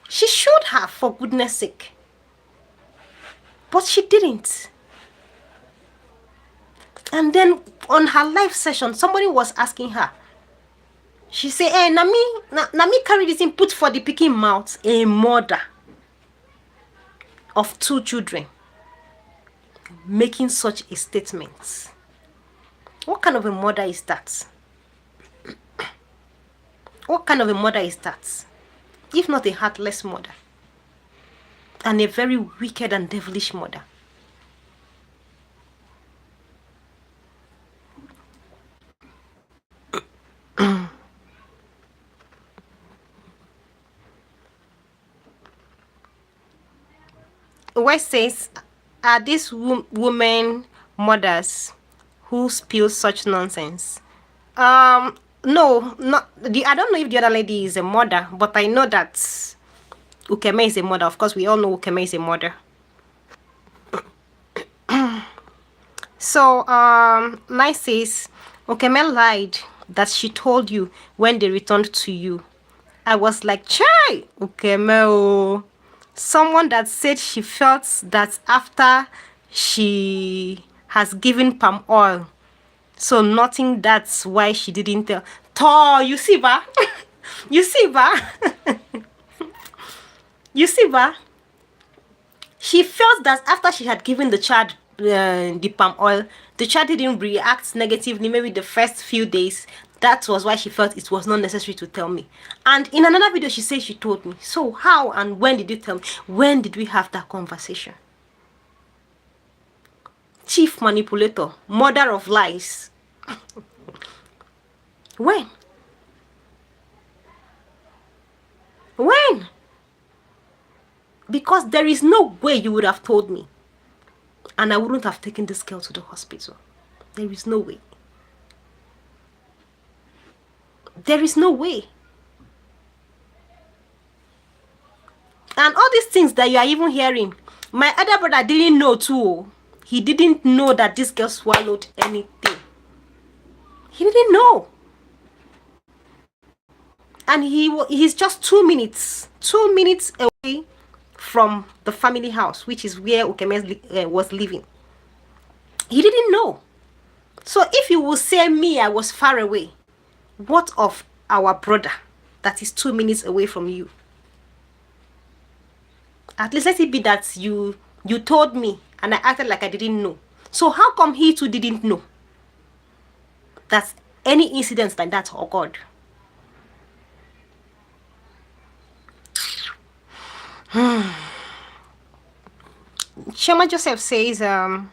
She should have, for goodness sake. But she didn't. And then on her live session, somebody was asking her. She said, "Hey, Nami carry this input for the picking mouth." A mother of 2 children making such a statement. What kind of a mother is that? What kind of a mother is that? If not a heartless mother. And a very wicked and devilish mother. West says, are these women mothers who spill such nonsense? No, not I don't know if the other lady is a mother, but I know that Ukeme is a mother. Of course, we all know Ukeme is a mother. So, Nice says, Ukeme lied that she told you when they returned to you. I was like, chai, Ukeme, oh. Someone that said she felt that after she has given palm oil, so nothing, that's why she didn't tell. Tor, you see, ba? You see, ba? You see, ba? She felt that after she had given the child the palm oil, the child didn't react negatively, maybe the first few days. That was why she felt it was not necessary to tell me. And in another video, she said she told me. So how and when did you tell me? When did we have that conversation? Chief manipulator, mother of lies. When? When? Because there is no way you would have told me. And I wouldn't have taken this girl to the hospital. There is no way. There is no way. And all these things that you are even hearing, my other brother didn't know too. He didn't know that this girl swallowed anything. He didn't know. And he's just 2 minutes away from the family house, which is where Ukeme was living. He didn't know. So if you will say me, I was far away, what of our brother that is 2 minutes away from you? At least let it be that you told me and I acted like I didn't know. So how come he too didn't know that any incidents like that occurred? Shema Joseph says, at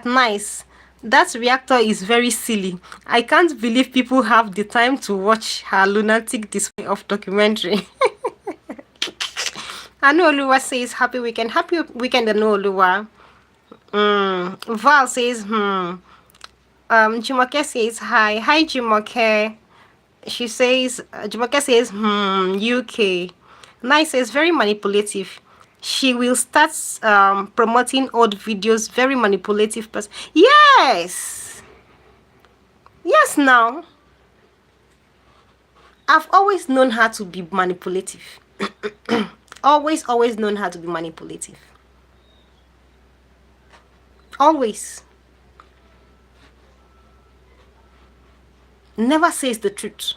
nice, that reactor is very silly. I can't believe people have the time to watch her lunatic display of documentary. Anuoluwa says, happy weekend. Happy weekend, Anuoluwa. Val says, Jumoke says, hi. Hi, Jumoke. She says, Jumoke says, UK. Nice says, very manipulative. She will start promoting old videos, very manipulative person. Yes. Yes, now. I've always known her to be manipulative. Always known her to be manipulative. Always. Never says the truth.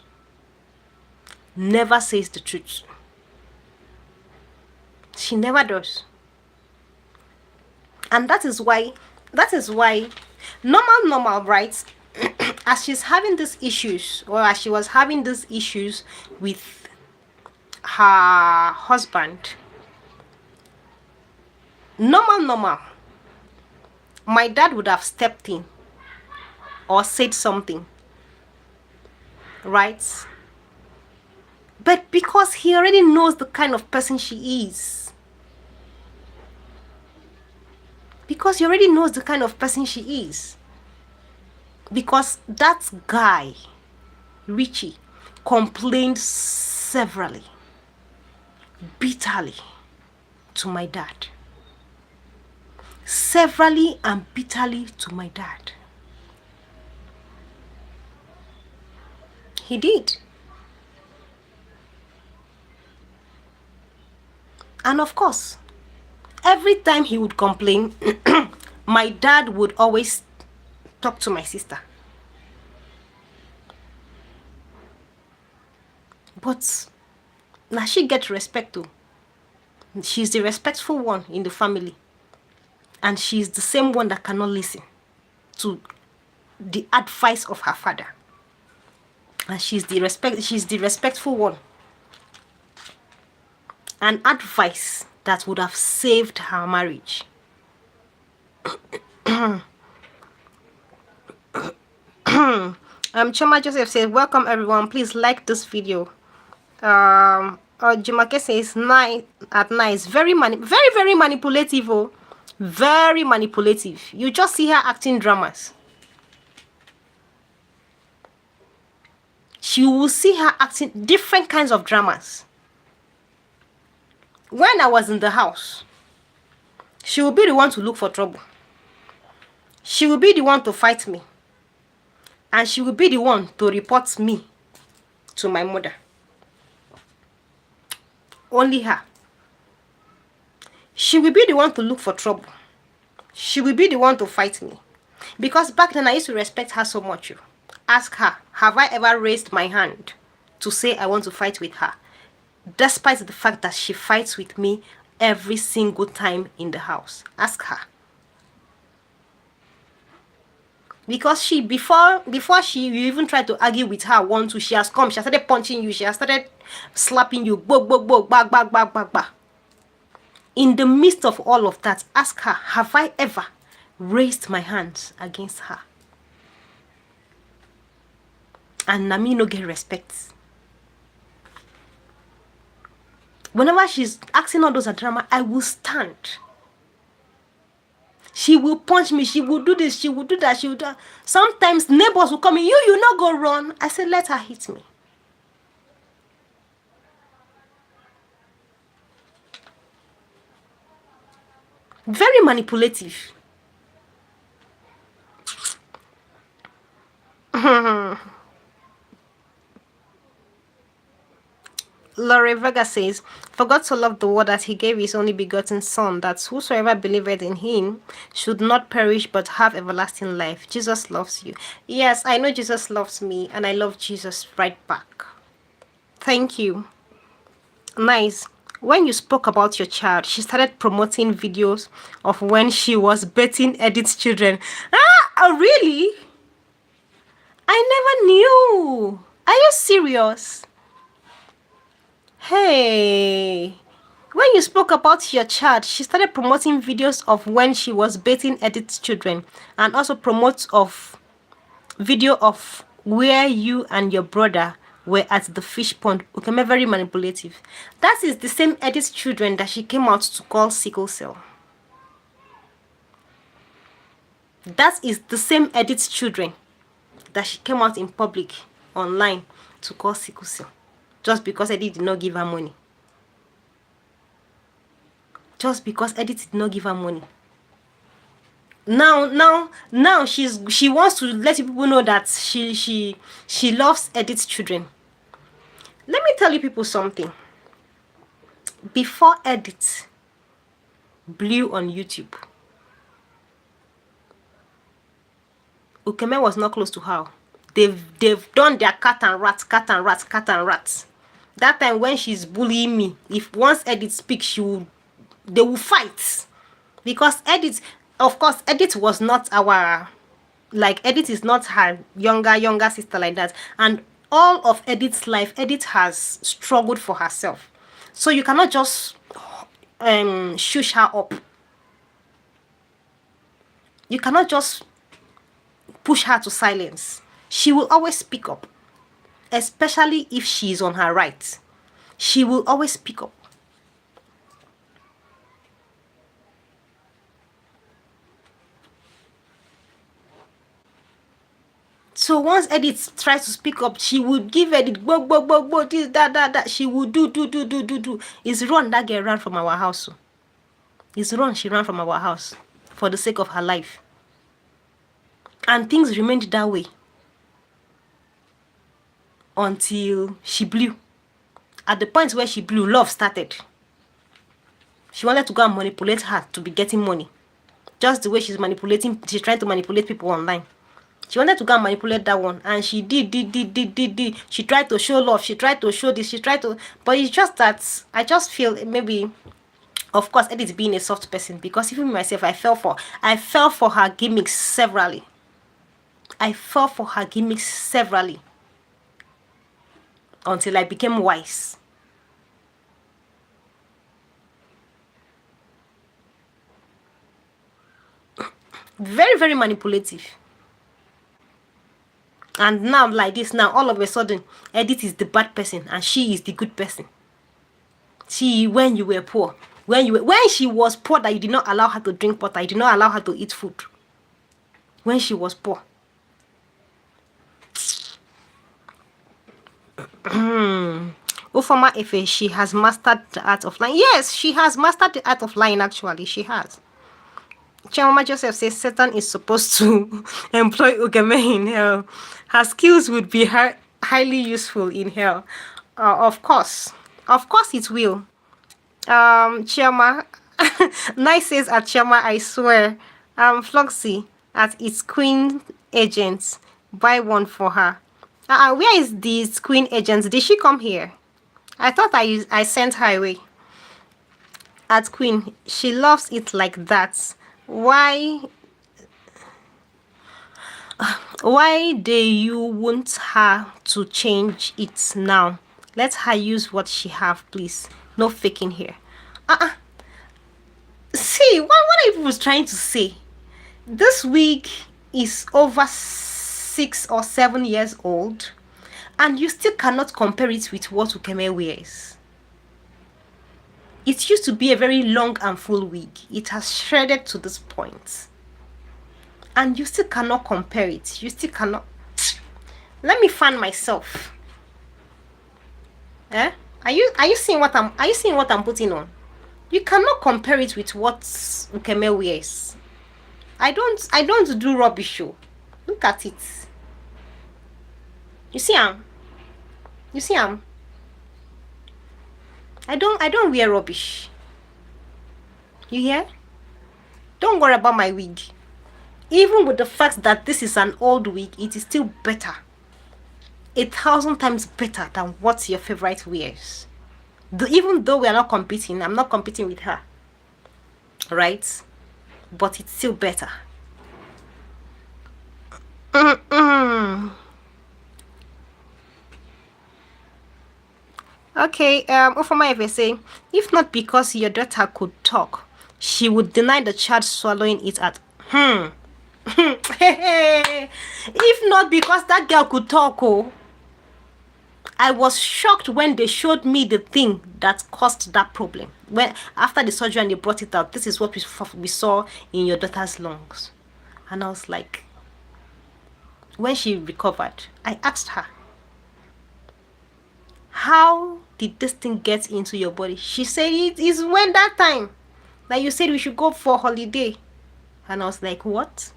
Never says the truth. She never does. And that is why normal, right? As she's having these issues, or as she was having these issues with her husband, normal, my dad would have stepped in or said something, right? But because he already knows the kind of person she is, because he already knows the kind of person she is, because that guy, Richie, complained severally, bitterly to my dad. Severally and bitterly to my dad. He did. And of course, every time he would complain, my dad would always talk to my sister. But now she gets respect too. She's the respectful one in the family. And she's the same one that cannot listen to the advice of her father. And she's the respectful one. An advice that would have saved her marriage. Choma Joseph says, welcome everyone. Please like this video. Jumake says, night at night. Very manipulative. Oh, very manipulative. You just see her acting dramas. She will see her acting different kinds of dramas. When I was in the house, she will be the one to look for trouble. She will be the one to fight me. And she will be the one to report me to my mother. Only her. She will be the one to look for trouble. She will be the one to fight me. Because back then I used to respect her so much. Ask her, have I ever raised my hand to say I want to fight with her? Despite the fact that she fights with me every single time in the house. Ask her. Because she, before you even try to argue with her, she has come, she has started punching you, she has started slapping you, bag. In the midst of all of that, ask her, have I ever raised my hands against her? And Nami no get respect. Whenever she's asking all those drama, I will stand. She will punch me, she will do this, she will do that, she will do that. Sometimes neighbors will come in, you not go run. I said, let her hit me. Very manipulative. Laurie Vega says, for God so loved the world that he gave his only begotten son, that whosoever believeth in him should not perish but have everlasting life. Jesus loves you. Yes, I know Jesus loves me, and I love Jesus right back. Thank you. Nice. When you spoke about your child, she started promoting videos of when she was betting Edith's children. Oh, really? I never knew. Are you serious? Hey, when you spoke about your child, she started promoting videos of when she was bathing Edith's children, and also promotes of video of where you and your brother were at the fish pond. Okay, very manipulative. That is the same Edith's children that she came out to call sickle cell. That is the same Edith's children that she came out in public, online, to call sickle cell. Just because Edith did not give her money. just because Edith did not give her money. Now she wants to let people know that she loves Edith's children. Let me tell you people something. Before Edith blew on YouTube, Ukeme was not close to her. They've done their cat and rat. That time when she's bullying me, if once Edith speaks, they will fight. Because Edith, of course, Edith was not Edith is not her younger sister like that. And all of Edith's life, Edith has struggled for herself. So you cannot just shush her up. You cannot just push her to silence. She will always speak up, especially if she is on her right. She will always speak up. So once Edith tries to speak up, she would give Edith this, that. She would do. It's run, that girl ran from our house. It's run, she ran from our house for the sake of her life. And things remained that way until she blew. At the point where she blew, love started. She wanted to go and manipulate her to be getting money. Just the way she's trying to manipulate people online. She wanted to go and manipulate that one, and she did. She tried to show love, she tried to show this, but it's just that I just feel maybe, of course, Edith being a soft person, because even myself, I fell for her gimmicks severally. Until I became wise. Very, very manipulative. And now, like this, now all of a sudden, Edith is the bad person and she is the good person. See, when you were poor, when she was poor, that you did not allow her to drink water, you did not allow her to eat food. When she was poor. Ufoma Efe, she has mastered the art of lying. Yes, she has mastered the art of lying, actually. She has. Chiamama Joseph says Satan is supposed to employ Ugame in hell. Her skills would be highly useful in hell. Of course it will. Chiama Nice says at Chiama, I swear. Floxy at its queen agents. Buy one for her. Where is this queen agents? Did she come here? I thought I sent her away. At Queen, she loves it like that. Why do you want her to change it now? Let her use what she have, please. No faking here. See, what are you trying to say? This wig is over 6 or 7 years old, and you still cannot compare it with what Ukeme wears. It used to be a very long and full wig. It has shredded to this point. And you still cannot compare it. You still cannot. Let me fan myself. Eh? Are you seeing what I'm putting on? You cannot compare it with what Ukeme wears. I don't do rubbish show. Look at it. You see I don't wear rubbish. You hear? Don't worry about my wig. Even with the fact that this is an old wig, it is still better. 1,000 times better than what your favorite wears. Even though we are not competing, I'm not competing with her. Right? But it's still better. Okay, Ufoma Efe say, if not because your daughter could talk, she would deny the child swallowing it at If not because that girl could talk, I was shocked when they showed me the thing that caused that problem. When after the surgery and they brought it out, this is what we saw in your daughter's lungs. And I was like, when she recovered, I asked her, how did this thing get into your body? She said it is when that time Like you said we should go for holiday. And I was like, what?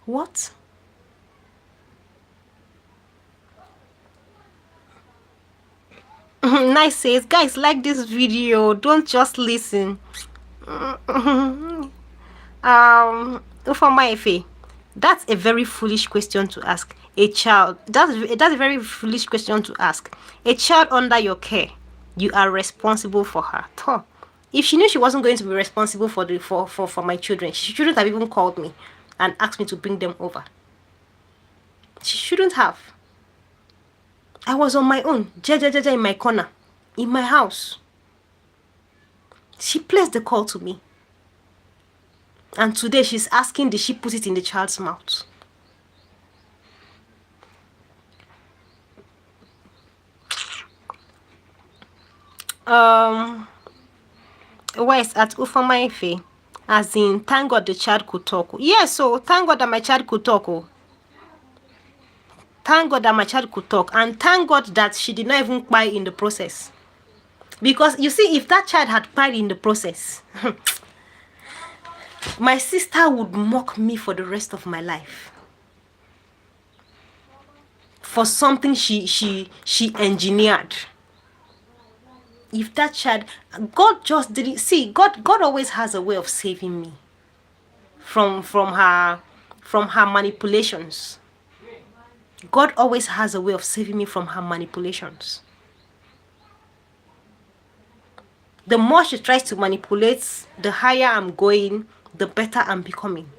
What? Nice says, guys, like this video. Don't just listen. For my Ife, that's a very foolish question to ask a child. That's a very foolish question to ask a child under your care. You are responsible for her. Huh. If she knew she wasn't going to be responsible for for my children, she shouldn't have even called me and asked me to bring them over. She shouldn't have. I was on my own, jaja in my corner, in my house. She placed the call to me. And today she's asking, did she put it in the child's mouth? West at Ufamaife. As in, thank God the child could talk. Yes, so thank God that my child could talk. Oh. Thank God that my child could talk. And thank God that she did not even cry in the process. Because you see, if that child had cried in the process, my sister would mock me for the rest of my life. For something she engineered. If that child, God just didn't see. God always has a way of saving me from her manipulations. God always has a way of saving me from her manipulations. The more she tries to manipulate, the higher I'm going, the better I'm becoming.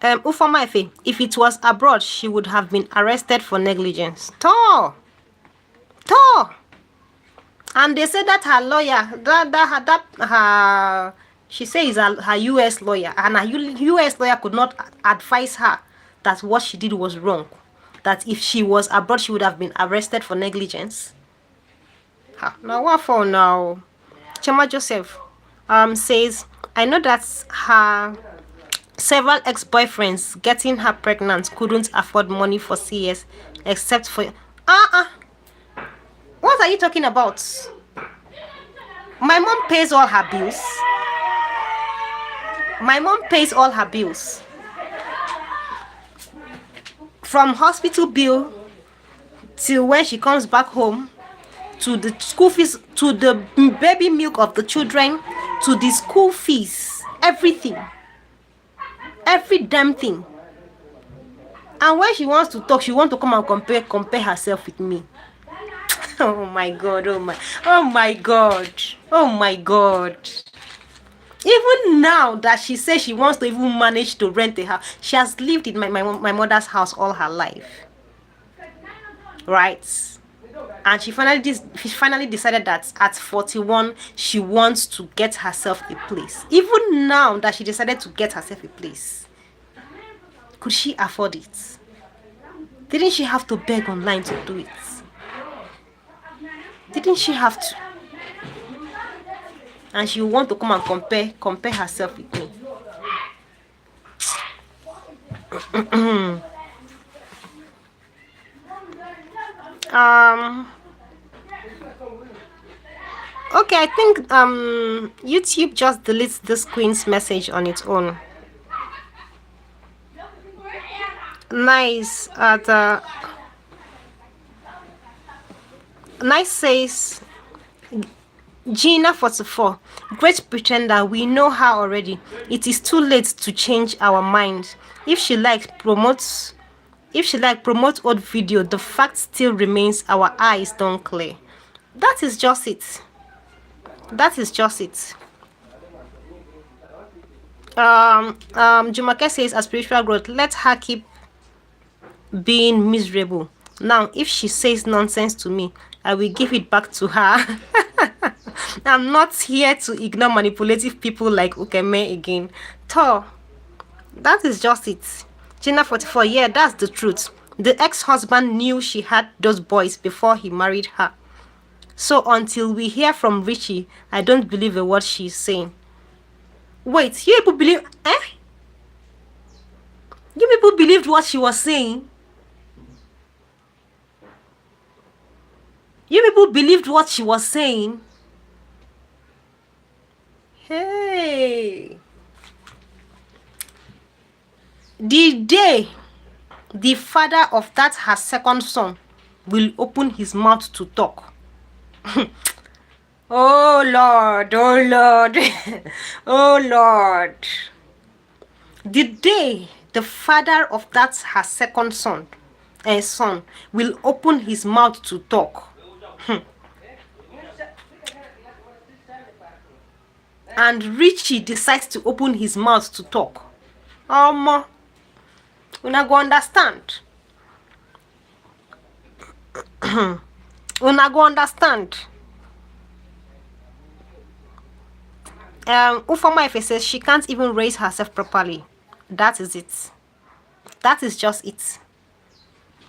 Ufoma Efe, if it was abroad, she would have been arrested for negligence. Tor! And they said that her lawyer, her she says her US lawyer, and her US lawyer could not advise her that what she did was wrong. That if she was abroad, she would have been arrested for negligence. Now what for now? Chema Joseph says, I know that her several ex-boyfriends getting her pregnant couldn't afford money for CS except for what are you talking about? My mom pays all her bills. My mom pays all her bills. From hospital bill till when she comes back home, to the school fees, to the baby milk of the children, to the school fees, everything. Every damn thing. And when she wants to talk, she wants to come and compare herself with me. Oh my God, oh my God, oh my God. Even now that she says she wants to even manage to rent a house, she has lived in my mother's house all her life. Right? And she finally decided that at 41, she wants to get herself a place. Even now that she decided to get herself a place, could she afford it? Didn't she have to beg online to do it? Didn't she have to? And she want to come and compare herself with me. Okay, I think YouTube just deletes this queen's message on its own. Nice Nice says Gina 44, great pretender, we know her already. It is too late to change our mind. If she likes promote old video, the fact still remains our eyes don't clear. That is just it. That is just it. Jumake says, as spiritual growth, let her keep being miserable. Now, if she says nonsense to me, I will give it back to her. I'm not here to ignore manipulative people like Ukeme again. That is just it. Gina 44, yeah, that's the truth. The ex-husband knew she had those boys before he married her. So until we hear from Richie, I don't believe a word she's saying. Wait, you people believe? You people believed what she was saying? people believed what she was saying. Hey. The day the father of that her second son will open his mouth to talk. Oh Lord, oh Lord, oh Lord. The day the father of that her second son will open his mouth to talk, and Richie decides to open his mouth to talk, una go understand. Una go understand. Ufoma Ife says she can't even raise herself properly. That is it. That is just it.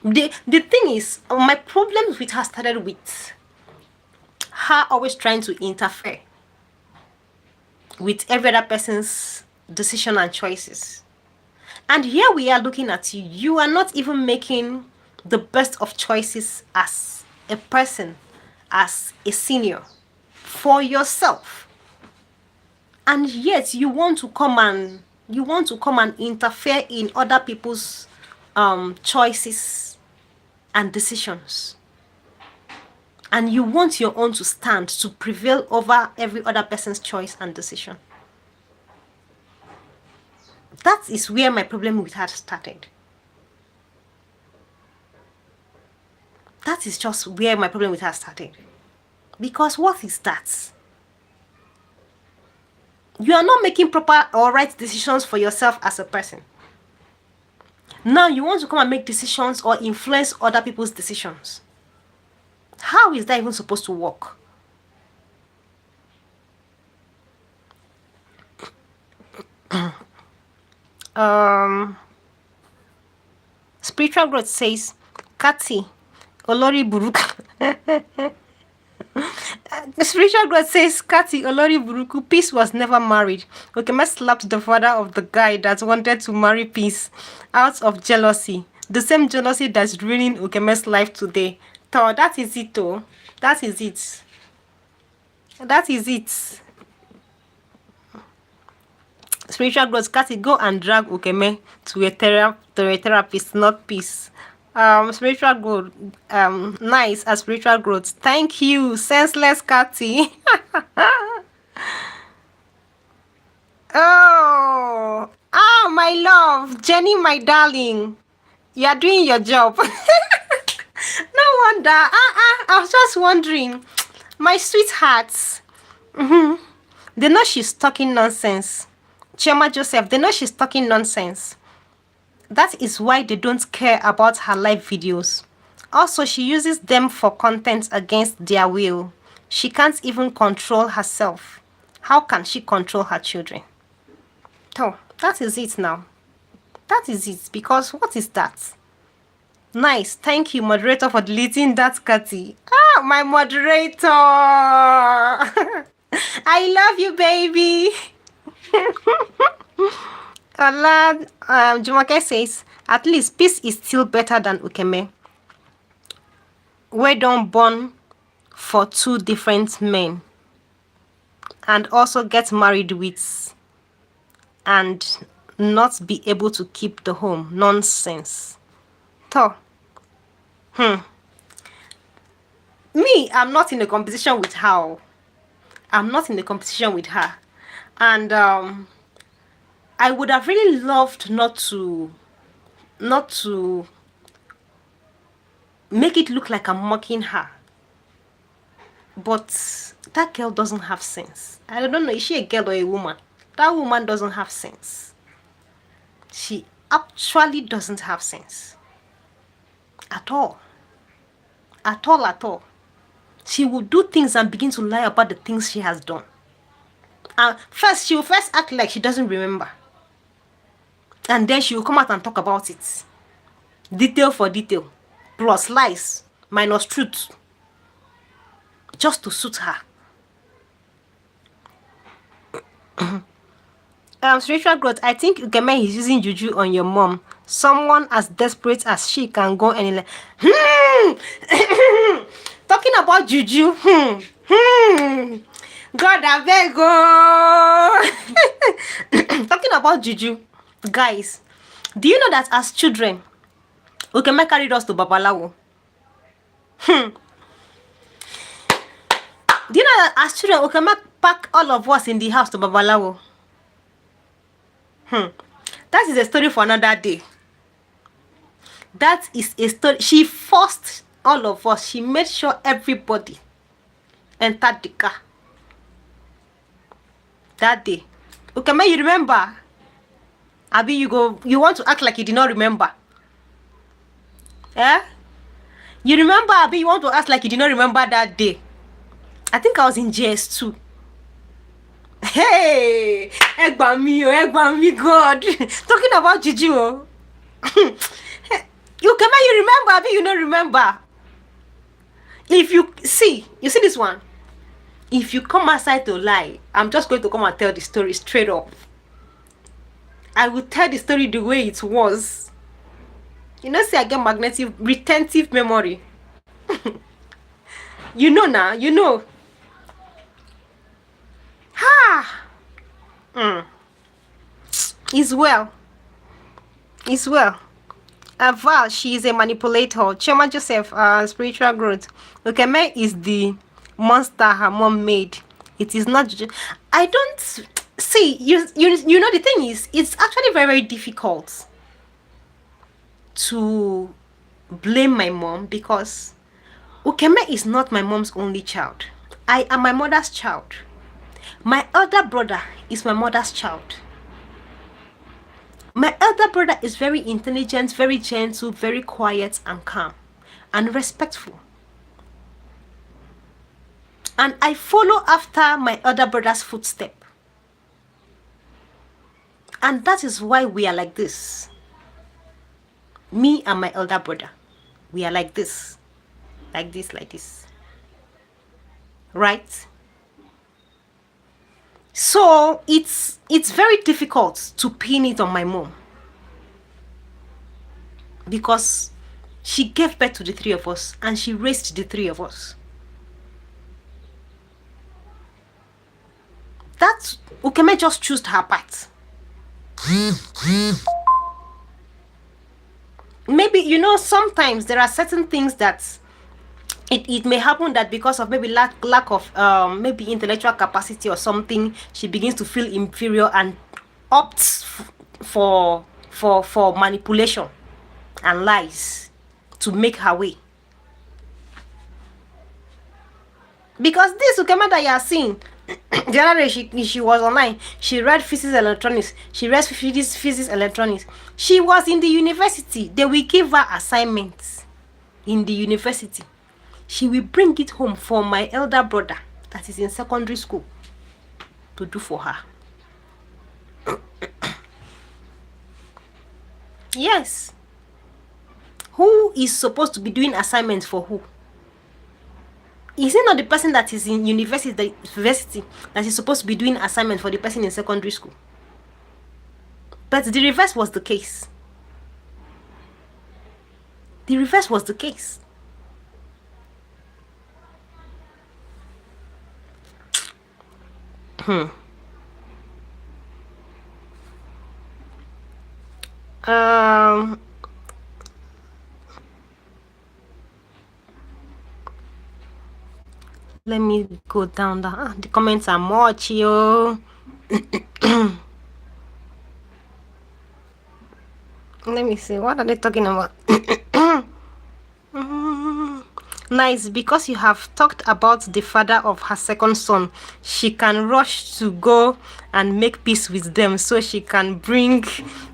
The thing is, my problems with her started with her always trying to interfere with every other person's decision and choices. And here we are looking at you. You are not even making the best of choices as a person, as a senior, for yourself. And yet you want to come and interfere in other people's choices and decisions. And you want your own to stand, to prevail over every other person's choice and decision. That is where my problem with her started. That is just where my problem with her started. Because what is that? You are not making proper or right decisions for yourself as a person. Now you want to come and make decisions or influence other people's decisions. How is that even supposed to work? Spiritual growth says, Kati, Olori Buruku. Spiritual growth says, Kati, Olori Buruku, Peace was never married. Okeme slapped the father of the guy that wanted to marry Peace out of jealousy. The same jealousy that's ruining Okeme's life today. So that is it, though. That is it. That is it. Spiritual growth, Kati, go and drag Okeme to a therapist, not Peace. Spiritual growth, nice as spiritual growth. Thank you, senseless Kati. Oh, my love, Jenny, my darling, you are doing your job. No wonder. I was just wondering, my sweethearts. They know she's talking nonsense. Chioma Joseph, they know she's talking nonsense. That is why they don't care about her live videos. Also, she uses them for content against their will. She can't even control herself. How can she control her children? So, that is it now. That is it. Because what is that? Nice. Thank you, moderator, for deleting that, Kati. My moderator. I love you, baby. Jumake says, at least Peace is still better than Ukeme. We don't born for two different men and also get married with and not be able to keep the home. Nonsense. So, me, I'm not in a competition with her. I'm not in a competition with her. And I would have really loved not to make it look like I'm mocking her. But that girl doesn't have sense. I don't know, is she a girl or a woman? That woman doesn't have sense. She actually doesn't have sense. At all. At all, at all. She will do things and begin to lie about the things she has done. She will first act like she doesn't remember. And then she will come out and talk about it. Detail for detail. Plus lies. Minus truth. Just to suit her. Spiritual growth. I think Ukeme is using juju on your mom. Someone as desperate as she can go and Talking about juju. God, I beg. Talking about juju, guys. Do you know that as children, Ukeme carried us to Babalawo? Do you know that as children, Ukeme pack all of us in the house to Babalawo? That is a story for another day. That is a story. She forced all of us. She made sure everybody entered the car that day. Ukeme, you remember? Abi, you want to act like you did not remember? Eh? You remember, Abi? You want to act like you did not remember that day? I think I was in JS2. Hey, Egbami, God. Talking about Juju. You remember, Abi? You don't remember? If you see this one. If you come outside to lie, I'm just going to come and tell the story straight up. I will tell the story the way it was. You know, say I get magnetic, retentive memory. You know now, you know. Ha! It's well. It's well. Val, she is a manipulator. Chema Joseph, spiritual growth. Ukeme is the monster her mom made. It is not. I don't see. You know the thing is, it's actually very, very difficult to blame my mom because Ukeme is not my mom's only child. I am my mother's child. My elder brother is my mother's child. My elder brother is very intelligent, very gentle, very quiet and calm and respectful. And I follow after my elder brother's footstep. And that is why we are like this. Me and my elder brother, we are like this. Like this, like this. Right? So it's very difficult to pin it on my mom. Because she gave birth to the three of us and she raised the three of us. That Ukeme just chose her part. Maybe, you know, sometimes there are certain things that it may happen that because of maybe lack of maybe intellectual capacity or something, she begins to feel inferior and opts for manipulation and lies to make her way. Because this Ukeme that you are seeing, the other day she was online. She read physics electronics. She read physics electronics. She was in the university. They will give her assignments in the university. She will bring it home for my elder brother that is in secondary school to do for her. Yes. Who is supposed to be doing assignments for who? Is it not the person that is in university that is supposed to be doing assignment for the person in secondary school? But the reverse was the case. The reverse was the case. Let me go down the comments are much, yo. Let me see, what are they talking about? Nice, because you have talked about the father of her second son. She can rush to go and make peace with them so she can bring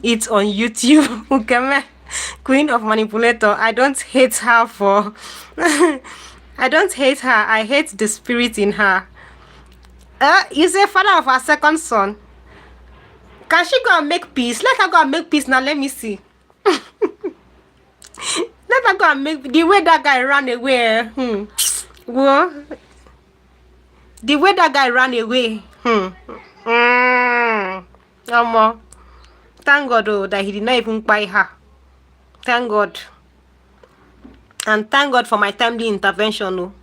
it on YouTube. Ukeme, queen of manipulator. I don't hate her for I don't hate her. I hate the spirit in her. You say father of her second son. Can she go and make peace? Let her go and make peace now. Let me see. Let her go and make the way that guy ran away. Well, the way that guy ran away. Thank God that he did not even buy her. Thank God. And thank God for my timely intervention.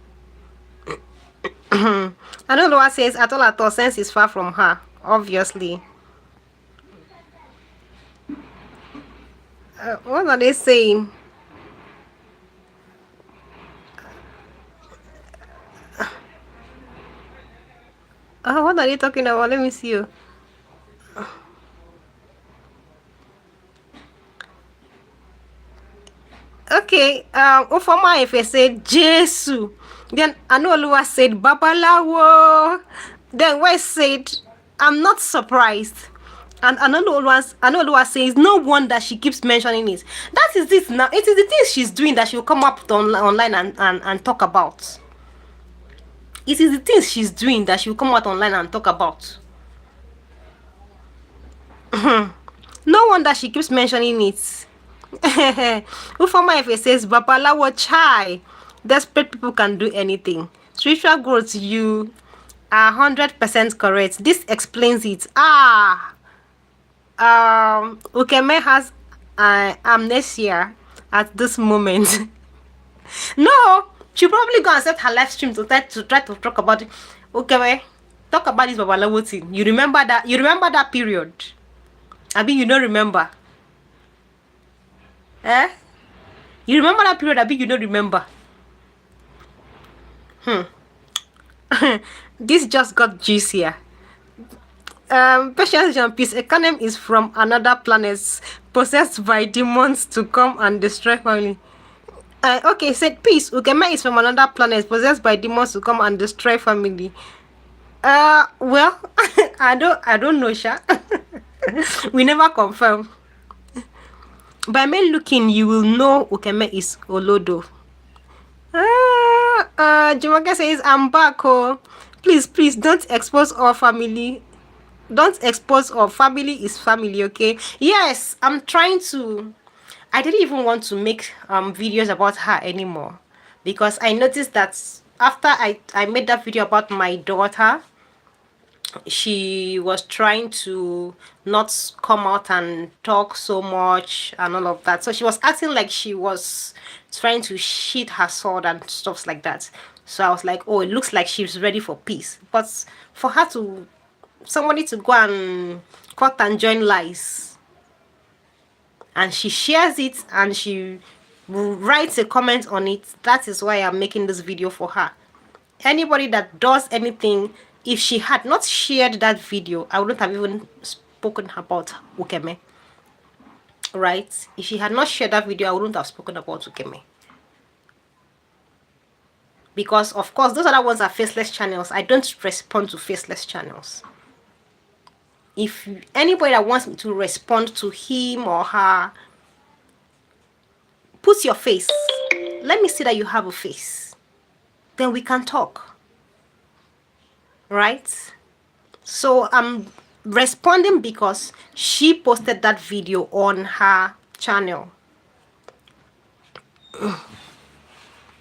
Another says, at all, sense is far from her. Obviously. What are they saying? What are they talking about? Let me see you. Okay, Ufoma Ife said Jesu. Then Anuolua said Babalawo. Then West said, I'm not surprised. And Anuolua says, no wonder she keeps mentioning it. That is this now. It is the things she's doing that she'll come up to online and talk about. It is the things she's doing that she'll come out online and talk about. No wonder she keeps mentioning it. Ufoma Ife says, Babalawo chai. Desperate people can do anything. Spiritual growth, you are 100% correct. This explains it. Ukeme has amnesia at this moment. No, she probably go and set her live stream to try to talk about it. Ukeme, talk about this Babalawo thing. You remember that? You remember that period? I mean, you don't remember. Eh? You remember that period? I mean, you don't remember. This just got juicier. Patience John Peace, Econem is from another planet, possessed by demons to come and destroy family. Okay, said Peace, Ukeme is from another planet, possessed by demons to come and destroy family. Well, I don't know, Sha. We never confirm. By me looking, you will know Ukeme is Olodo. Jumoke says, I'm back, oh. Please, don't expose our family. Don't expose our family is family, okay? Yes, I'm trying to. I didn't even want to make videos about her anymore. Because I noticed that after I made that video about my daughter, she was trying to not come out and talk so much and all of that. So she was acting like she was trying to sheath her sword and stuff like that. So I was like, oh, it looks like she's ready for peace. But for her to, somebody to go and cut and join lies, and she shares it and she writes a comment on it, that is why I'm making this video for her. Anybody that does anything, if she had not shared that video, I wouldn't have even spoken about Ukeme. Right? If she had not shared that video, I wouldn't have spoken about Ukeme. Because, of course, those other ones are faceless channels. I don't respond to faceless channels. If anybody that wants me to respond to him or her, put your face. Let me see that you have a face. Then we can talk. Right? So I'm responding because she posted that video on her channel.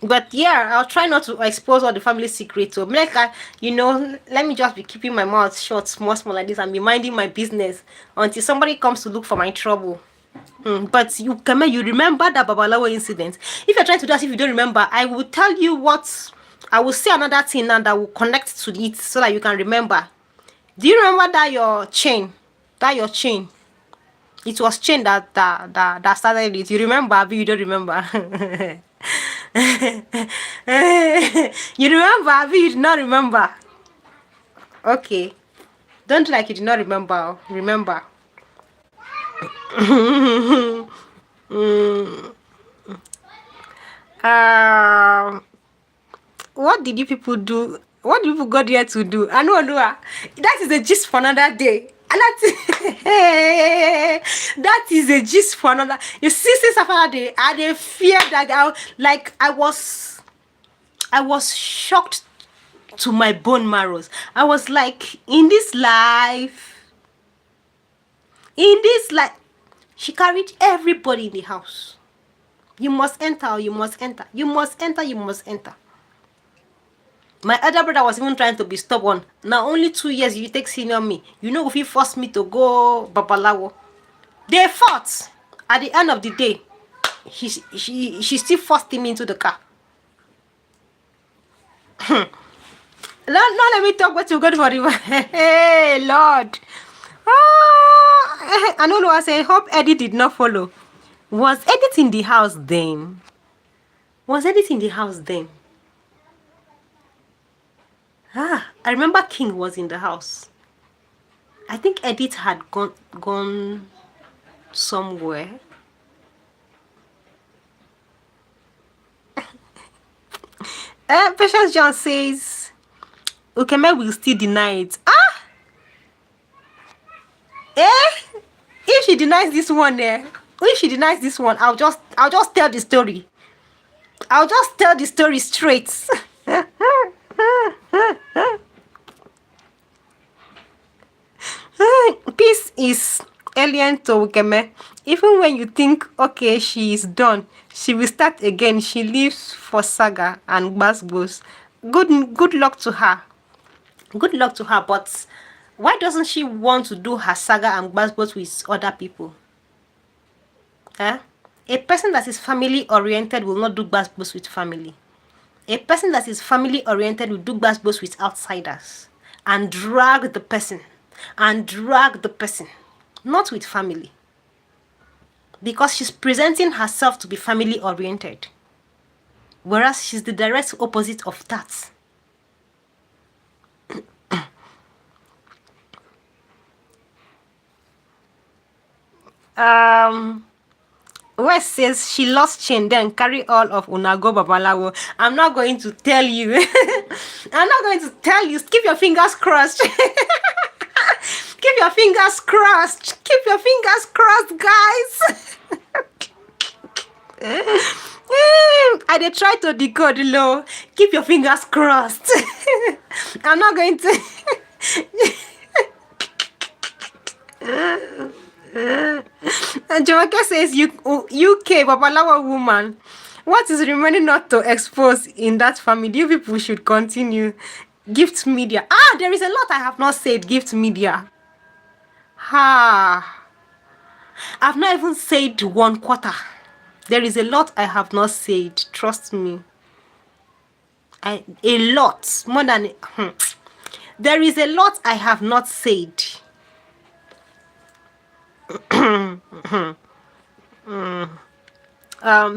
But yeah, I'll try not to expose all the family secrets. So like let me just be keeping my mouth shut, small like this, and be minding my business until somebody comes to look for my trouble. But you remember that Babalawo incident? If you're trying to do as if you don't remember, I will tell you what. I will say another thing now that will connect to it so that you can remember. Do you remember that your chain? It was chain that started it. You remember? But you don't remember. You remember? But you did not remember. Okay. Don't like you did not remember. Remember. What did you people do? What did people go there to do? I know. That is a gist for another day. And that is a gist for another. You see, since after that day, I didn't fear that I was shocked to my bone marrows. I was like, in this life, she carried everybody in the house. You must enter, you must enter, you must enter, you must enter. My elder brother was even trying to be stubborn. Now only 2 years you take senior me. You know if he forced me to go Babalawo. They fought. At the end of the day, she still forced him into the car. Not let me talk what you got for the hey Lord. Ah, I don't know. I say hope Eddie did not follow. Was Edith in the house then? Was Edith in the house then? Ah, I remember King was in the house. I think Edith had gone somewhere. Patience John says Ukeme will still deny it. Ah, eh? If she denies this one, if she denies this one, I'll just tell the story. I'll just tell the story straight. Peace is alien to Ukeme. Even when you think, okay, she is done, she will start again. She leaves for Saga and Basbos. Good luck to her. Good luck to her, but why doesn't she want to do her Saga and Basbos with other people? Eh? A person that is family oriented will not do Basbos with family. A person that is family oriented will do Basbos with outsiders and drag the person. Not with family, because she's presenting herself to be family oriented, whereas she's the direct opposite of that. West says she lost chain, then carry all of Unago Babalawo. I'm not going to tell you. I'm not going to tell you. Keep your fingers crossed. Keep your fingers crossed. Keep your fingers crossed, guys. I dey try to decode low. Keep your fingers crossed. I'm not going to. And Jamaica says, UK Babalawa woman. What is remaining not to expose in that family? You people should continue. Gift media. Ah, there is a lot I have not said. Gift media. Ha. I've not even said 1/4. There is a lot I have not said. Trust me. A lot. More than... There is a lot I have not said.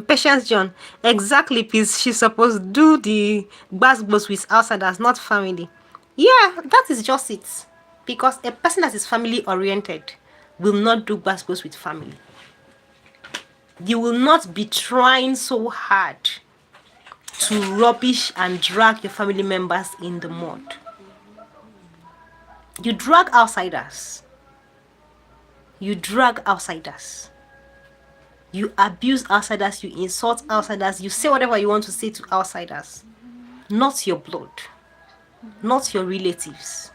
Patience John. Exactly, please. She's supposed to do the basketballs with outsiders, not family. Yeah, that is just it. Because a person that is family oriented will not do basketballs with family. You will not be trying so hard to rubbish and drag your family members in the mud. You drag outsiders. You drag outsiders. You abuse outsiders. You insult outsiders. You say whatever you want to say to outsiders. Not your blood. Not your relatives.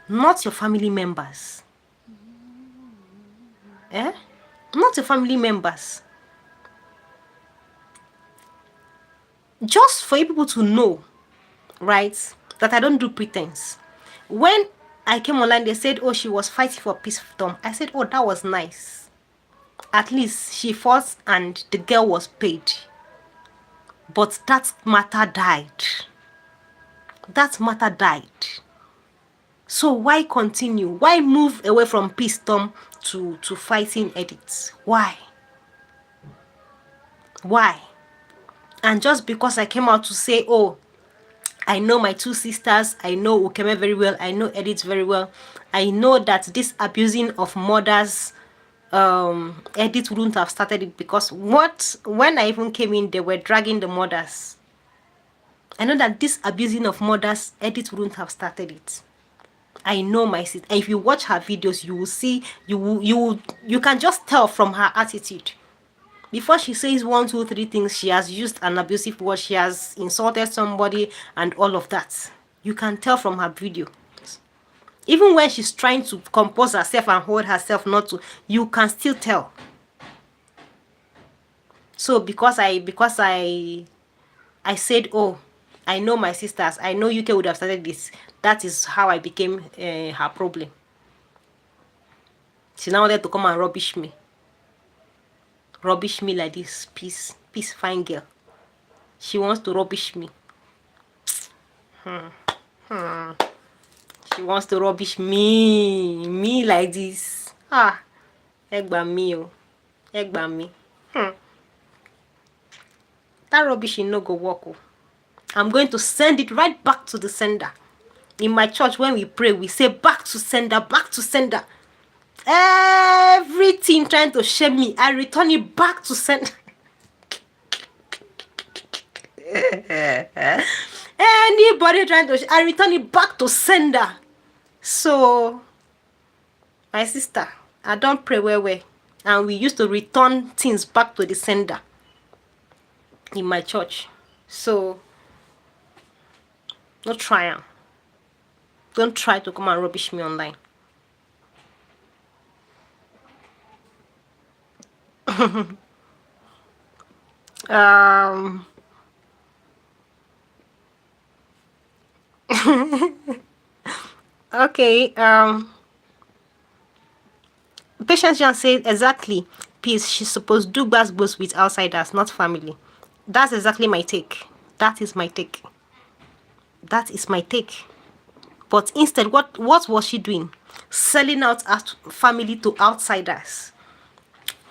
Not your family members. Eh? Not your family members. Just for you people to know, right, that I don't do pretense. When I came online, they said, oh, she was fighting for peace with them. I said, oh, that was nice. At least she fought and the girl was paid. But that matter died. That matter died. So why continue? Why move away from peace Tom to fighting edits? Why? Why? And just because I came out to say, oh, I know my two sisters, I know Ukeme very well, I know Edith very well, I know that this abusing of mothers, Edith wouldn't have started it, because when I even came in, they were dragging the mothers. I know that this abusing of mothers, Edith wouldn't have started it. I know my sister. And if you watch her videos, you will see, you can just tell from her attitude. Before she says 1, 2, 3 things, she has used an abusive word, she has insulted somebody and all of that. You can tell from her video. Even when she's trying to compose herself and hold herself not to, you can still tell. So because I said, oh, I know my sisters, I know UK would have started this. That is how I became her problem. She now wanted to come and rubbish me. Rubbish me like this. Peace, fine girl. She wants to rubbish me. She wants to rubbish me like this. Ah, egba me oh, egba me. That rubbish no go work oh. I'm going to send it right back to the sender. In my church, when we pray, we say back to sender, back to sender. Everything trying to shame me, I return it back to sender. Anybody trying to, I return it back to sender. So, my sister, I don't pray well. And we used to return things back to the sender in my church. So, no try am. Don't try to come and rubbish me online. um okay, Patience John says exactly. Peace, she's supposed to do gbas with outsiders, not family. That's exactly my take. That is my take. That is my take. But instead, what was she doing? Selling out as family to outsiders.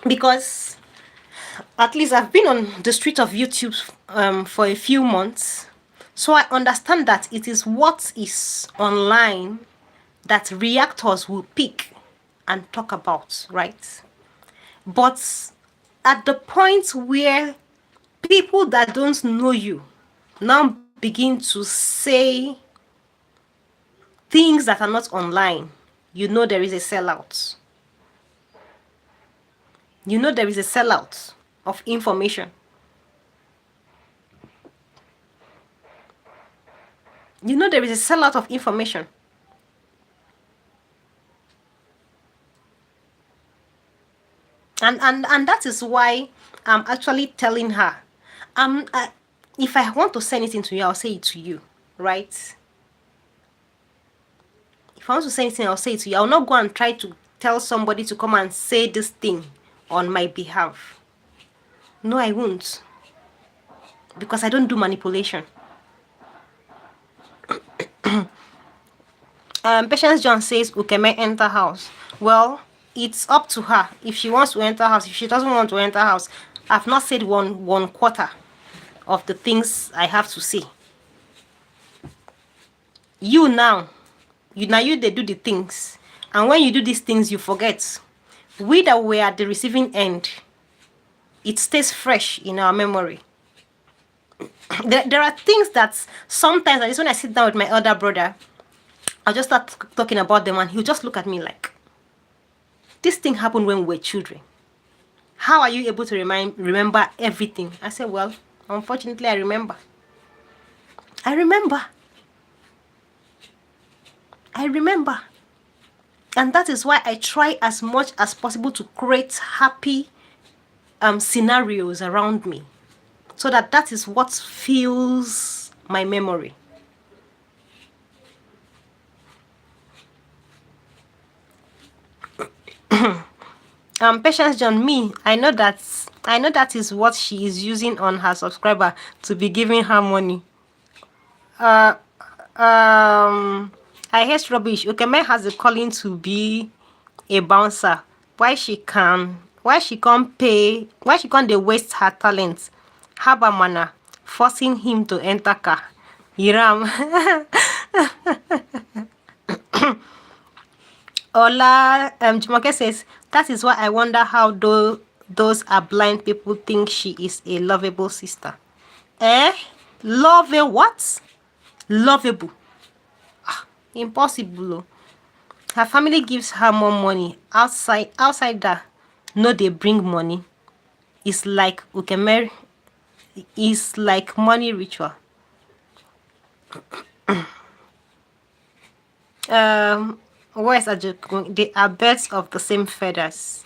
Because at least I've been on the street of YouTube for a few months. So I understand that it is what is online that reactors will pick and talk about, right? But at the point where people that don't know you now begin to say things that are not online, you know there is a sellout. You know there is a sellout of information. You know there is a sellout of information. And that is why I'm actually telling her, if I want to say anything to you, I'll say it to you, right? If I want to say anything, I'll say it to you. I'll not go and try to tell somebody to come and say this thing on my behalf. No, I won't. Because I don't do manipulation. Patience John says, Ukeme enter house. Well, it's up to her. If she wants to enter house, if she doesn't want to enter house, I've not said one quarter of the things I have to say. You now, they do the things. And when you do these things, you forget. We that were at the receiving end, it stays fresh in our memory. There are things that sometimes, at least when I sit down with my elder brother, I'll just start talking about them and he'll just look at me like, this thing happened when we were children. How are you able to remember everything? I said, well, unfortunately, I remember. I remember. And that is why I try as much as possible to create happy scenarios around me. So that is what fills my memory. Patience John, me, I know that is what she is using on her subscriber to be giving her money. I hate rubbish. Ukeme has a calling to be a bouncer. Why she can't they waste her talent? Haba manner, forcing him to enter car. Iram. Ola Jumoke says, that is why I wonder how those are blind people think she is a lovable sister. Love a what? Lovable. Impossible. Her family gives her more money. Outside that, no, they bring money. It's like Ukeme. It's like money ritual. Where's Ajuk? They are birds of the same feathers.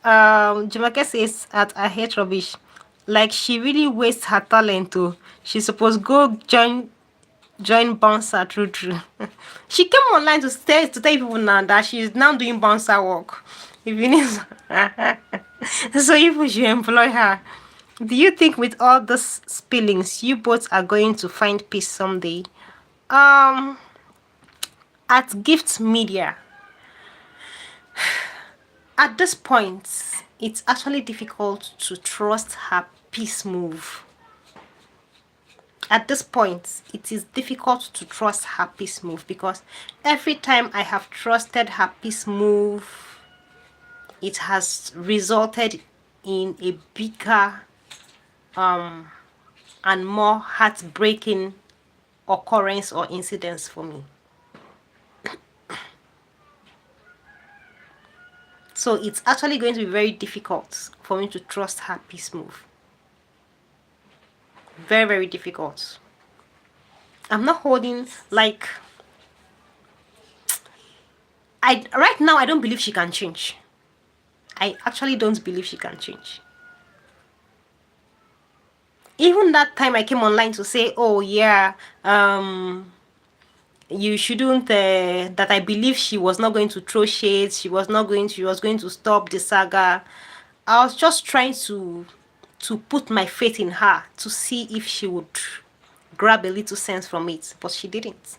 Jumake says at I hate rubbish. Like she really wastes her talent too. She's supposed to go join bouncer true. She came online to tell people now that she's now doing bouncer work. If you need so you should employ her. Do you think with all these spillings you both are going to find peace someday? Um, at Gift Media, at this point, it's actually difficult to trust her peace move. At this point, it is difficult to trust her peace move because every time I have trusted her peace move, it has resulted in a bigger and more heartbreaking occurrence or incidents for me. So it's actually going to be very difficult for me to trust her peace move. Very, very difficult. I'm not holding like right now I don't believe she can change. I actually don't believe she can change. Even that time I came online to say, oh yeah, you shouldn't that I believe she was not going to throw shades, she was going to stop the saga. I was just trying to put my faith in her to see if she would grab a little sense from it, but she didn't.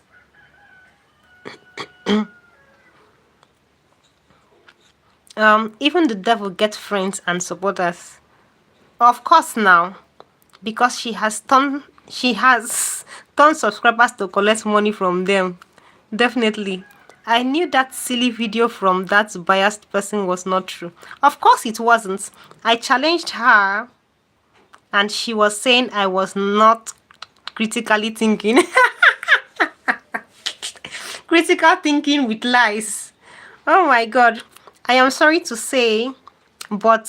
Even the devil gets friends and supporters. Of course now, because she has turned subscribers to collect money from them. Definitely. I knew that silly video from that biased person was not true. Of course it wasn't. I challenged her and she was saying I was not critically thinking. Critical thinking with lies. Oh my god. I am sorry to say, but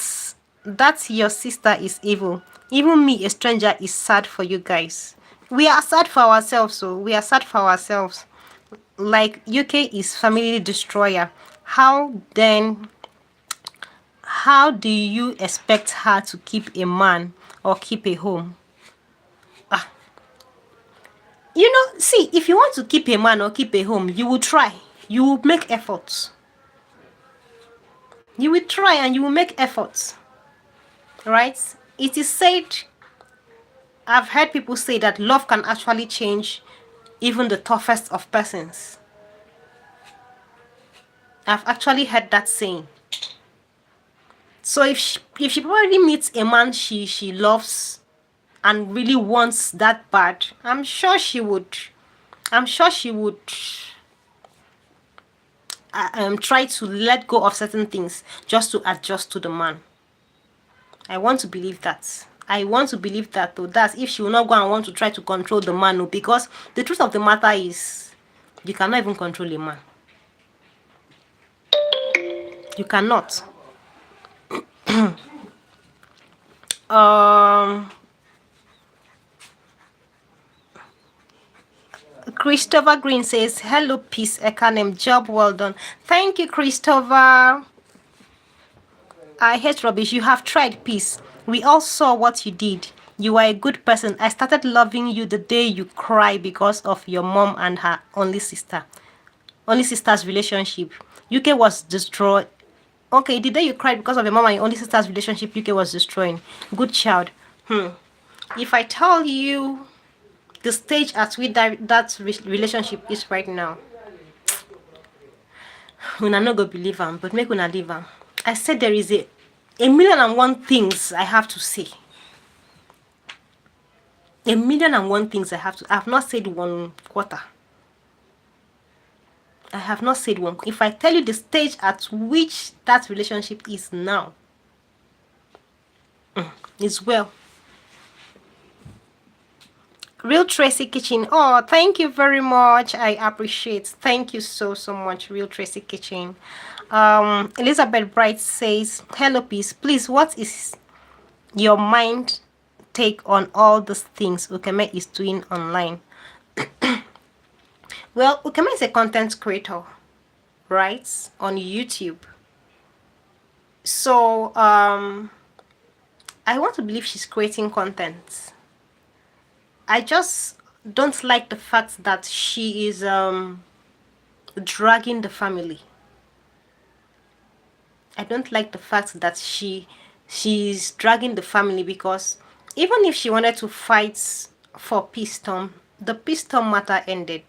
that your sister is evil. Even me, a stranger, is sad for you guys. We are sad for ourselves, so we are sad for ourselves. Like UK is family destroyer. How do you expect her to keep a man or keep a home? Ah, you know, see, if you want to keep a man or keep a home, you will try. You will make efforts. You will try and you will make efforts. Right? It is said, I've heard people say that love can actually change even the toughest of persons. I've actually heard that saying. So if she probably meets a man she loves and really wants that bad, I'm sure she would try to let go of certain things just to adjust to the man. I want to believe that. I want to believe that though. That's if she will not go and want to try to control the man, because the truth of the matter is you cannot even control a man. You cannot. um Christopher Green says, hello, peace, Ekanem, job well done. Thank you, Christopher. I hate rubbish. You have tried, peace. We all saw what you did. You are a good person. I started loving you the day you cry because of your mom and her only sister. Only sister's relationship. UK was destroyed. Okay, the day you cried because of your mom and your only sister's relationship, UK was destroying. Good child. If I tell you the stage at which that relationship is right now, una no go believe am, but make una leave am. I said there is a million and one things I have to say. A million and one things I have not said one quarter. I have not said one. If I tell you the stage at which that relationship is now, it's well. Real Tracy Kitchen. Oh, thank you very much. I appreciate. Thank you so much, Real Tracy Kitchen. Elizabeth Bright says, hello, peace. Please, what is your mind take on all these things Ukeme is doing online? Well, Ukeme is a content creator, right? On YouTube. So, I want to believe she's creating content. I just don't like the fact that she is dragging the family. I don't like the fact that she's dragging the family, because even if she wanted to fight for peace, Tom, the pistol matter ended.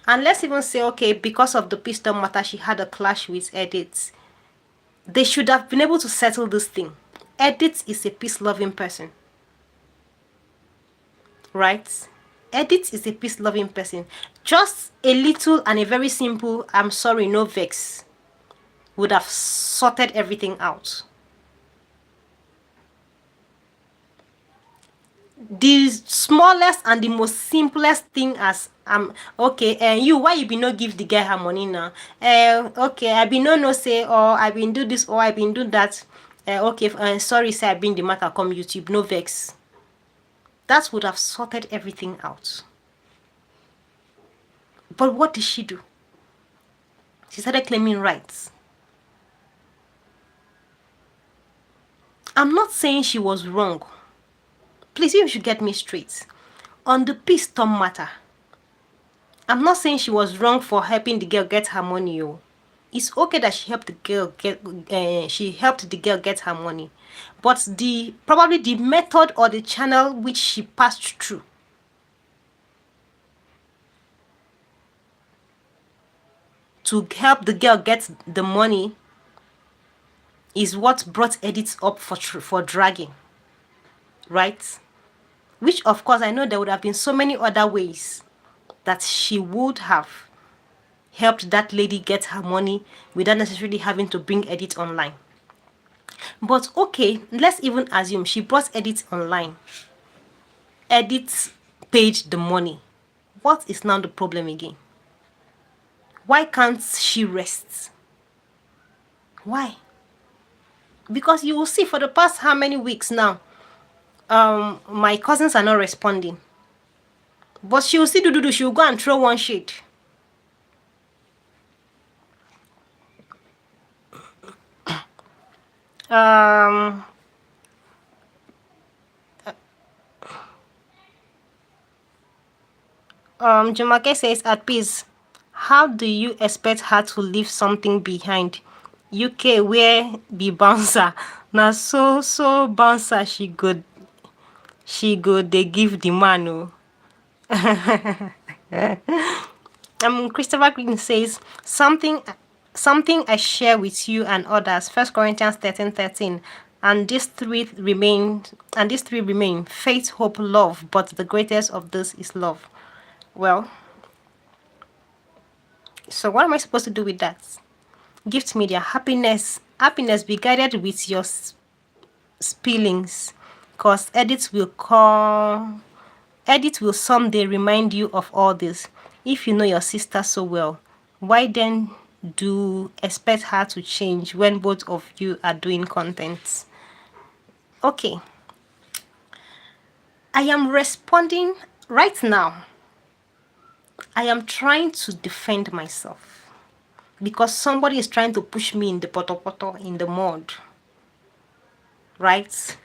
And let's even say, okay, because of the pistol matter, she had a clash with Edith. They should have been able to settle this thing. Edith is a peace-loving person, right? Edith is a peace-loving person. Just a little and a very simple, I'm sorry, no vex, would have sorted everything out. The smallest and the most simplest thing as okay, and you, why you be no give the girl her money now? Okay, I be no say, or I been do this, or I been do that. Okay, sorry, say I been the matter come YouTube, no vex. That would have sorted everything out. But what did she do? She started claiming rights. I'm not saying she was wrong. Please, you should get me straight. On the peace storm matter, I'm not saying she was wrong for helping the girl get her money. Oh. It's okay that she helped the girl get her money, but probably the method or the channel which she passed through to help the girl get the money is what brought Edith up for dragging, right? Which of course I know there would have been so many other ways that she would have helped that lady get her money without necessarily having to bring Edith online. But okay, let's even assume she brought Edith online. Edith paid the money. What is now the problem again? Why can't she rest? Why? Because you will see for the past how many weeks now, my cousins are not responding. But she will still do. She will go and throw one shade. Um, Jumake says, at peace, how do you expect her to leave something behind? UK where be bouncer. Now so bouncer she go they give the man. Oh. Christopher Green says something I share with you and others. 1 Corinthians 13:13. And these three remain: faith, hope, love, but the greatest of this is love. Well, so what am I supposed to do with that? Gift media, happiness. Happiness be guided with your spillings, because Edith will someday remind you of all this. If you know your sister so well, why then do expect her to change when both of you are doing content? Okay, I am responding right now. I am trying to defend myself because somebody is trying to push me in the poto in the mud. Right?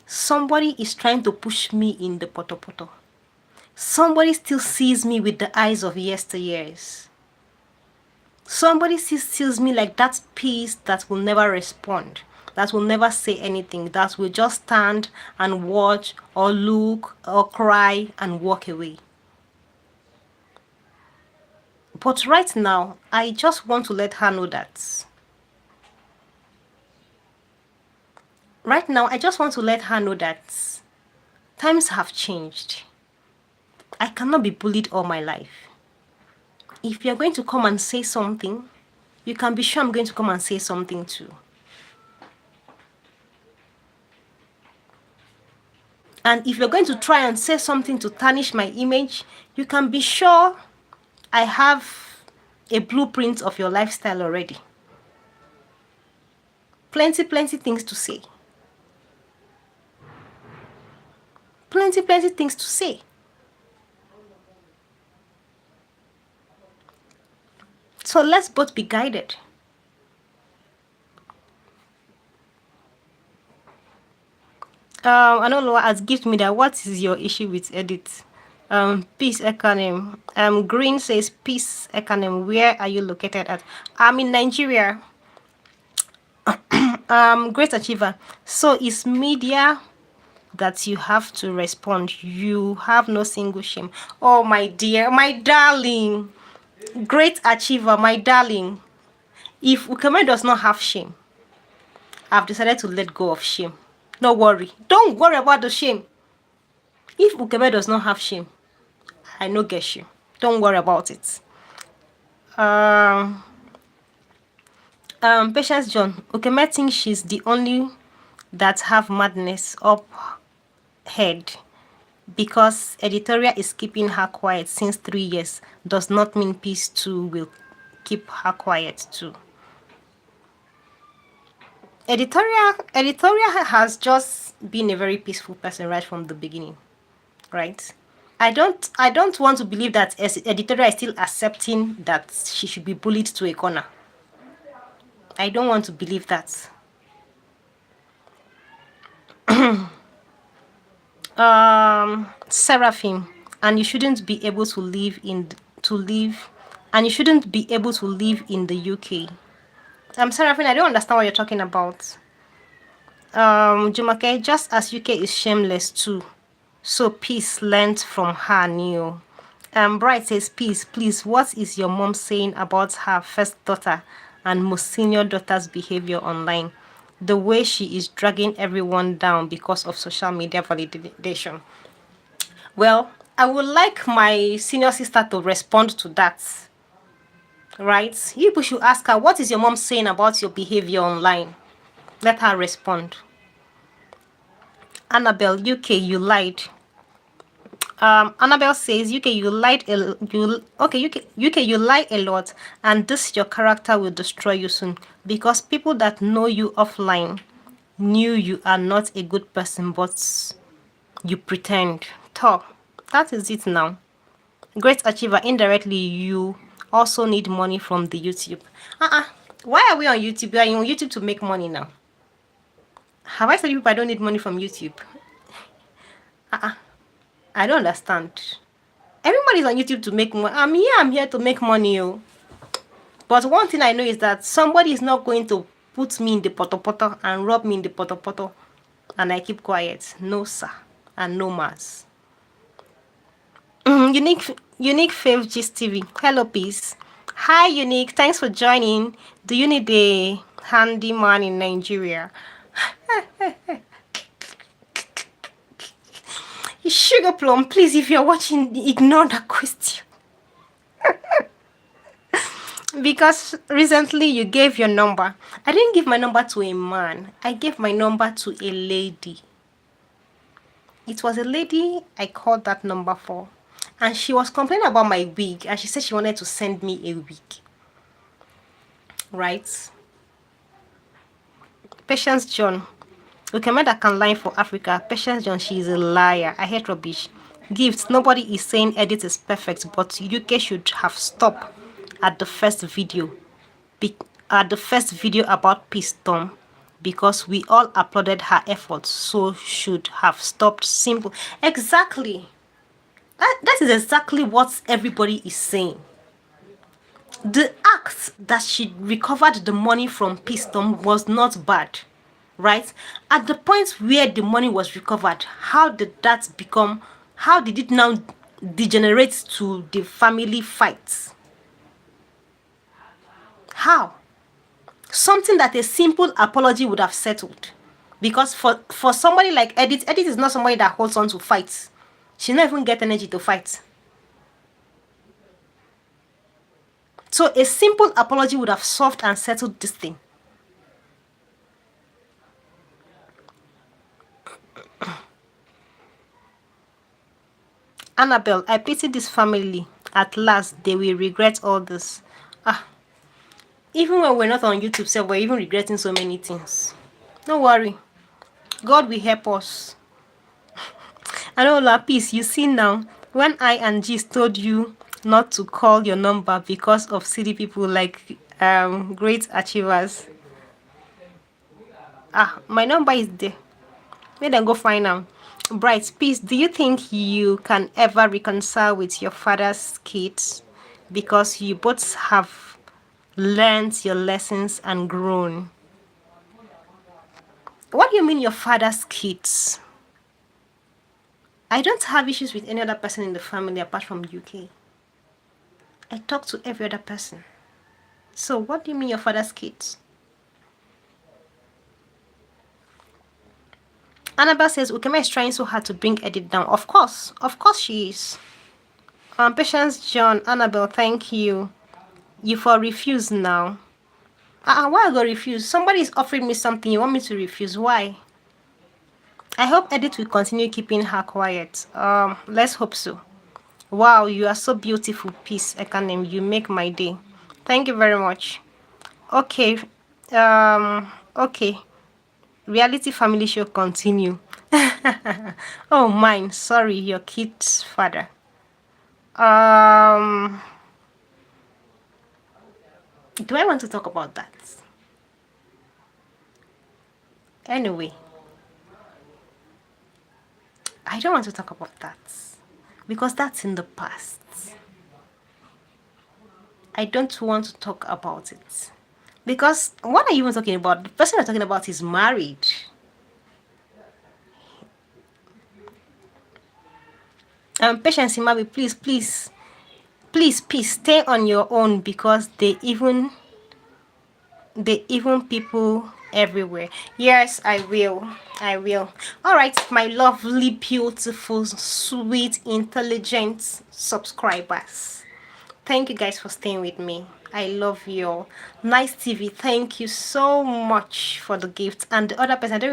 Somebody is trying to push me in the poto. Somebody still sees me with the eyes of yesteryears. Somebody still sees me like that piece that will never respond, that will never say anything, that will just stand and watch or look or cry and walk away. But right now, I just want to let her know that. Right now, I just want to let her know that times have changed. I cannot be bullied all my life. If you're going to come and say something, you can be sure I'm going to come and say something too. And if you're going to try and say something to tarnish my image, you can be sure I have a blueprint of your lifestyle already. Plenty things to say. Plenty things to say. So let's both be guided. I don't know what has given me that. What is your issue with Edith? Peace Econym. Green says Peace Econym. Where are you located at? I'm in Nigeria. Great achiever. So is media that you have to respond. You have no single shame. Oh, my dear, my darling, great achiever, my darling. If Ukeme does not have shame, I've decided to let go of shame. No worry. Don't worry about the shame. If Ukeme does not have shame, I no get you. Don't worry about it. Um, Patience John. Ukeme thinks she's the only that have madness up head because editorial is keeping her quiet since 3 years does not mean peace too will keep her quiet too. Editorial has just been a very peaceful person right from the beginning, right? I don't want to believe that editorial is still accepting that she should be bullied to a corner. I don't want to believe that. Seraphim, and you shouldn't be able to live in to live, and you shouldn't be able to live in the UK. Seraphim, I don't understand what you're talking about. Jumake, just as UK is shameless too, so peace learnt from her new. Bright says, peace, please, what is your mom saying about her first daughter and most senior daughter's behavior online? The way she is dragging everyone down because of social media validation. Well, I would like my senior sister to respond to that, right? You people should ask her, what is your mom saying about your behavior online? Let her respond. Annabelle, UK, you lied. Annabelle says, UK, you lied. UK, you lie a lot, and this your character will destroy you soon because people that know you offline knew you are not a good person, but you pretend. Talk. That is it now. Great achiever. Indirectly, you also need money from the YouTube. Why are we on YouTube? We are on YouTube to make money now. Have I said you people I don't need money from YouTube? I don't understand. Everybody's on YouTube to make money. I'm here to make money. Oh. But one thing I know is that somebody is not going to put me in the poto and rub me in the poto and I keep quiet. No, sir. And no mas. Unique Fave Gist TV. Hello, peace. Hi, Unique. Thanks for joining. Do you need a handyman in Nigeria? Sugar Plum, please, if you're watching, ignore that question. Because recently you gave your number. I didn't give my number to a man. I gave my number to a lady. It was a lady I called that number for. And she was complaining about my wig. And she said she wanted to send me a wig. Right? Patience John. Ukemeda can lie for Africa. Patience John, she is a liar. I hate rubbish. Gifts. Nobody is saying edit is perfect, but UK should have stopped at the first video. At the first video about Peace Storm, because we all applauded her efforts, so should have stopped. Simple. Exactly. That is exactly what everybody is saying. The act that she recovered the money from Peace Storm was not bad. Right? At the point where the money was recovered, how did it now degenerate to the family fights? How? Something that a simple apology would have settled. Because for somebody like Edith is not somebody that holds on to fights. She never even get energy to fight. So a simple apology would have solved and settled this thing. Annabelle, I pity this family. At last, they will regret all this. Even when we're not on YouTube, so we're even regretting so many things. Don't worry. God will help us. I know, La Peace, you see now, when I and G's told you not to call your number because of silly people like great achievers. My number is there. Let them go find out. Bright, Peace, do you think you can ever reconcile with your father's kids? Because you both have learned your lessons and grown. What do you mean your father's kids? I don't have issues with any other person in the family apart from UK. I talk to every other person. So what do you mean your father's kids? Annabelle says Ukeme is trying so hard to bring Edith down. Of course she is. Patience John, Annabelle, thank you. You for refuse now. Why I go refuse? Somebody is offering me something, you want me to refuse? Why? I hope Edith will continue keeping her quiet. Let's hope so. Wow, you are so beautiful, Peace Ekanem. You make my day. Thank you very much. Okay. Okay. Reality family show continue. Oh, mine. Sorry, your kid's father. Do I want to talk about that? Anyway, I don't want to talk about that because that's in the past. I don't want to talk about it because what are you even talking about? The person I'm talking about is married. Patience Imabi, please stay on your own because they even people everywhere. Yes, I will. All right, my lovely, beautiful, sweet, intelligent subscribers, thank you guys for staying with me. I love you all. Nice TV, thank you so much for the gift. And the other person, I don't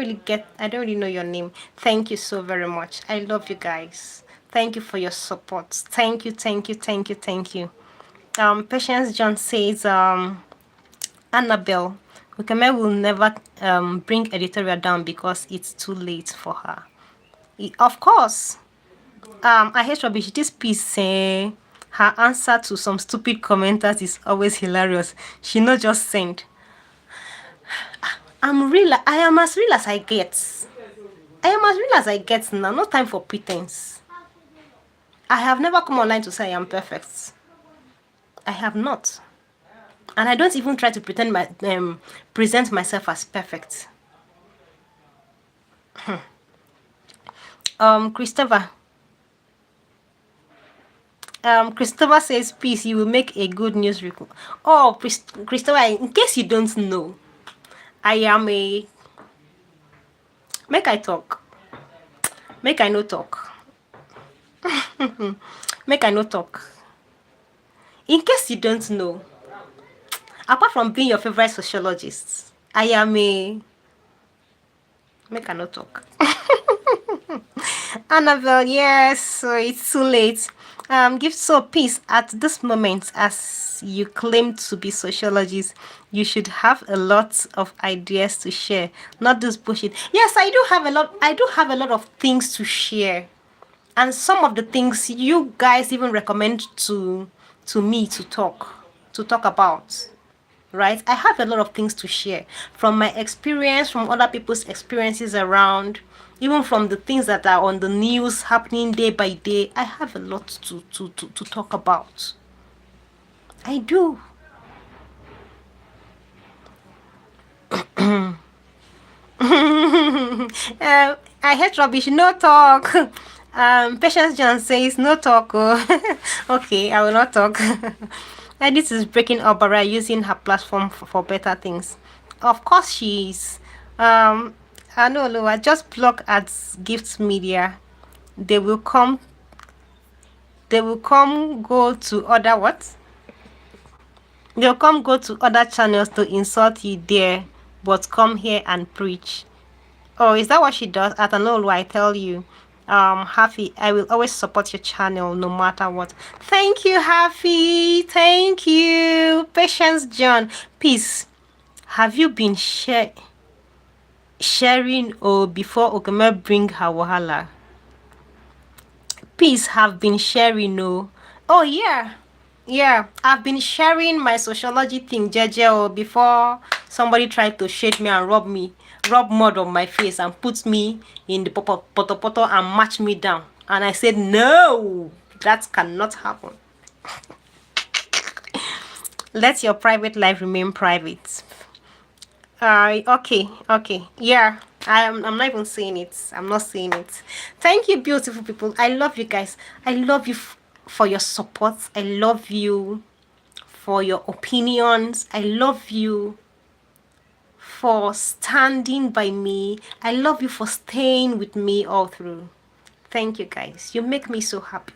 really know your name. Thank you so very much. I love you guys. Thank you for your support. Thank you. Patience John says, Annabelle, Ukeme will never bring editorial down because it's too late for her. Of course. I hate rubbish. This piece, her answer to some stupid commenters is always hilarious. She not just send. I am as real as I get. I am as real as I get now. No time for pretense. I have never come online to say I am perfect. I have not. And I don't even try to present myself as perfect. Christopher. Christopher says, peace, you will make a good news report. Oh, Christopher, in case you don't know, I am a... Make I talk. Make I no talk. Make I no talk. In case you don't know, apart from being your favorite sociologist, I am a... Make I no talk. Annabelle, yes, so it's too late. Give so peace at this moment as you claim to be sociologist. You should have a lot of ideas to share, not this bullshit. Yes, I do have a lot. I do have a lot of things to share, and some of the things you guys even recommend to me to talk about. Right? I have a lot of things to share from my experience, from other people's experiences around, even from the things that are on the news happening day by day. I have a lot to talk about. I do. I hate rubbish. No talk. Patience John says no talk. Oh. Okay, I will not talk. Edith is breaking up by using her platform for better things. Of course she is. I know, Loa. Just block at Gift Media. They will come. They will come. Go to other what? They'll come go to other channels to insult you there, but come here and preach. Oh, is that what she does? At an old I tell you. Happy, I will always support your channel no matter what. Thank you, Happy. Thank you. Patience John. Peace. Have you been sharing or before Okeme bring her wahala? Peace have been sharing no. Oh yeah. Yeah, I've been sharing my sociology thing, Jeje, before somebody tried to shade me and rub mud on my face and put me in the poto and match me down. And I said, no, that cannot happen. Let your private life remain private. Okay, yeah. I'm not even saying it. I'm not saying it. Thank you, beautiful people. I love you guys. I love you for your support. I love you for your opinions. I love you for standing by me. I love you for staying with me all through. Thank you guys. You make me so happy.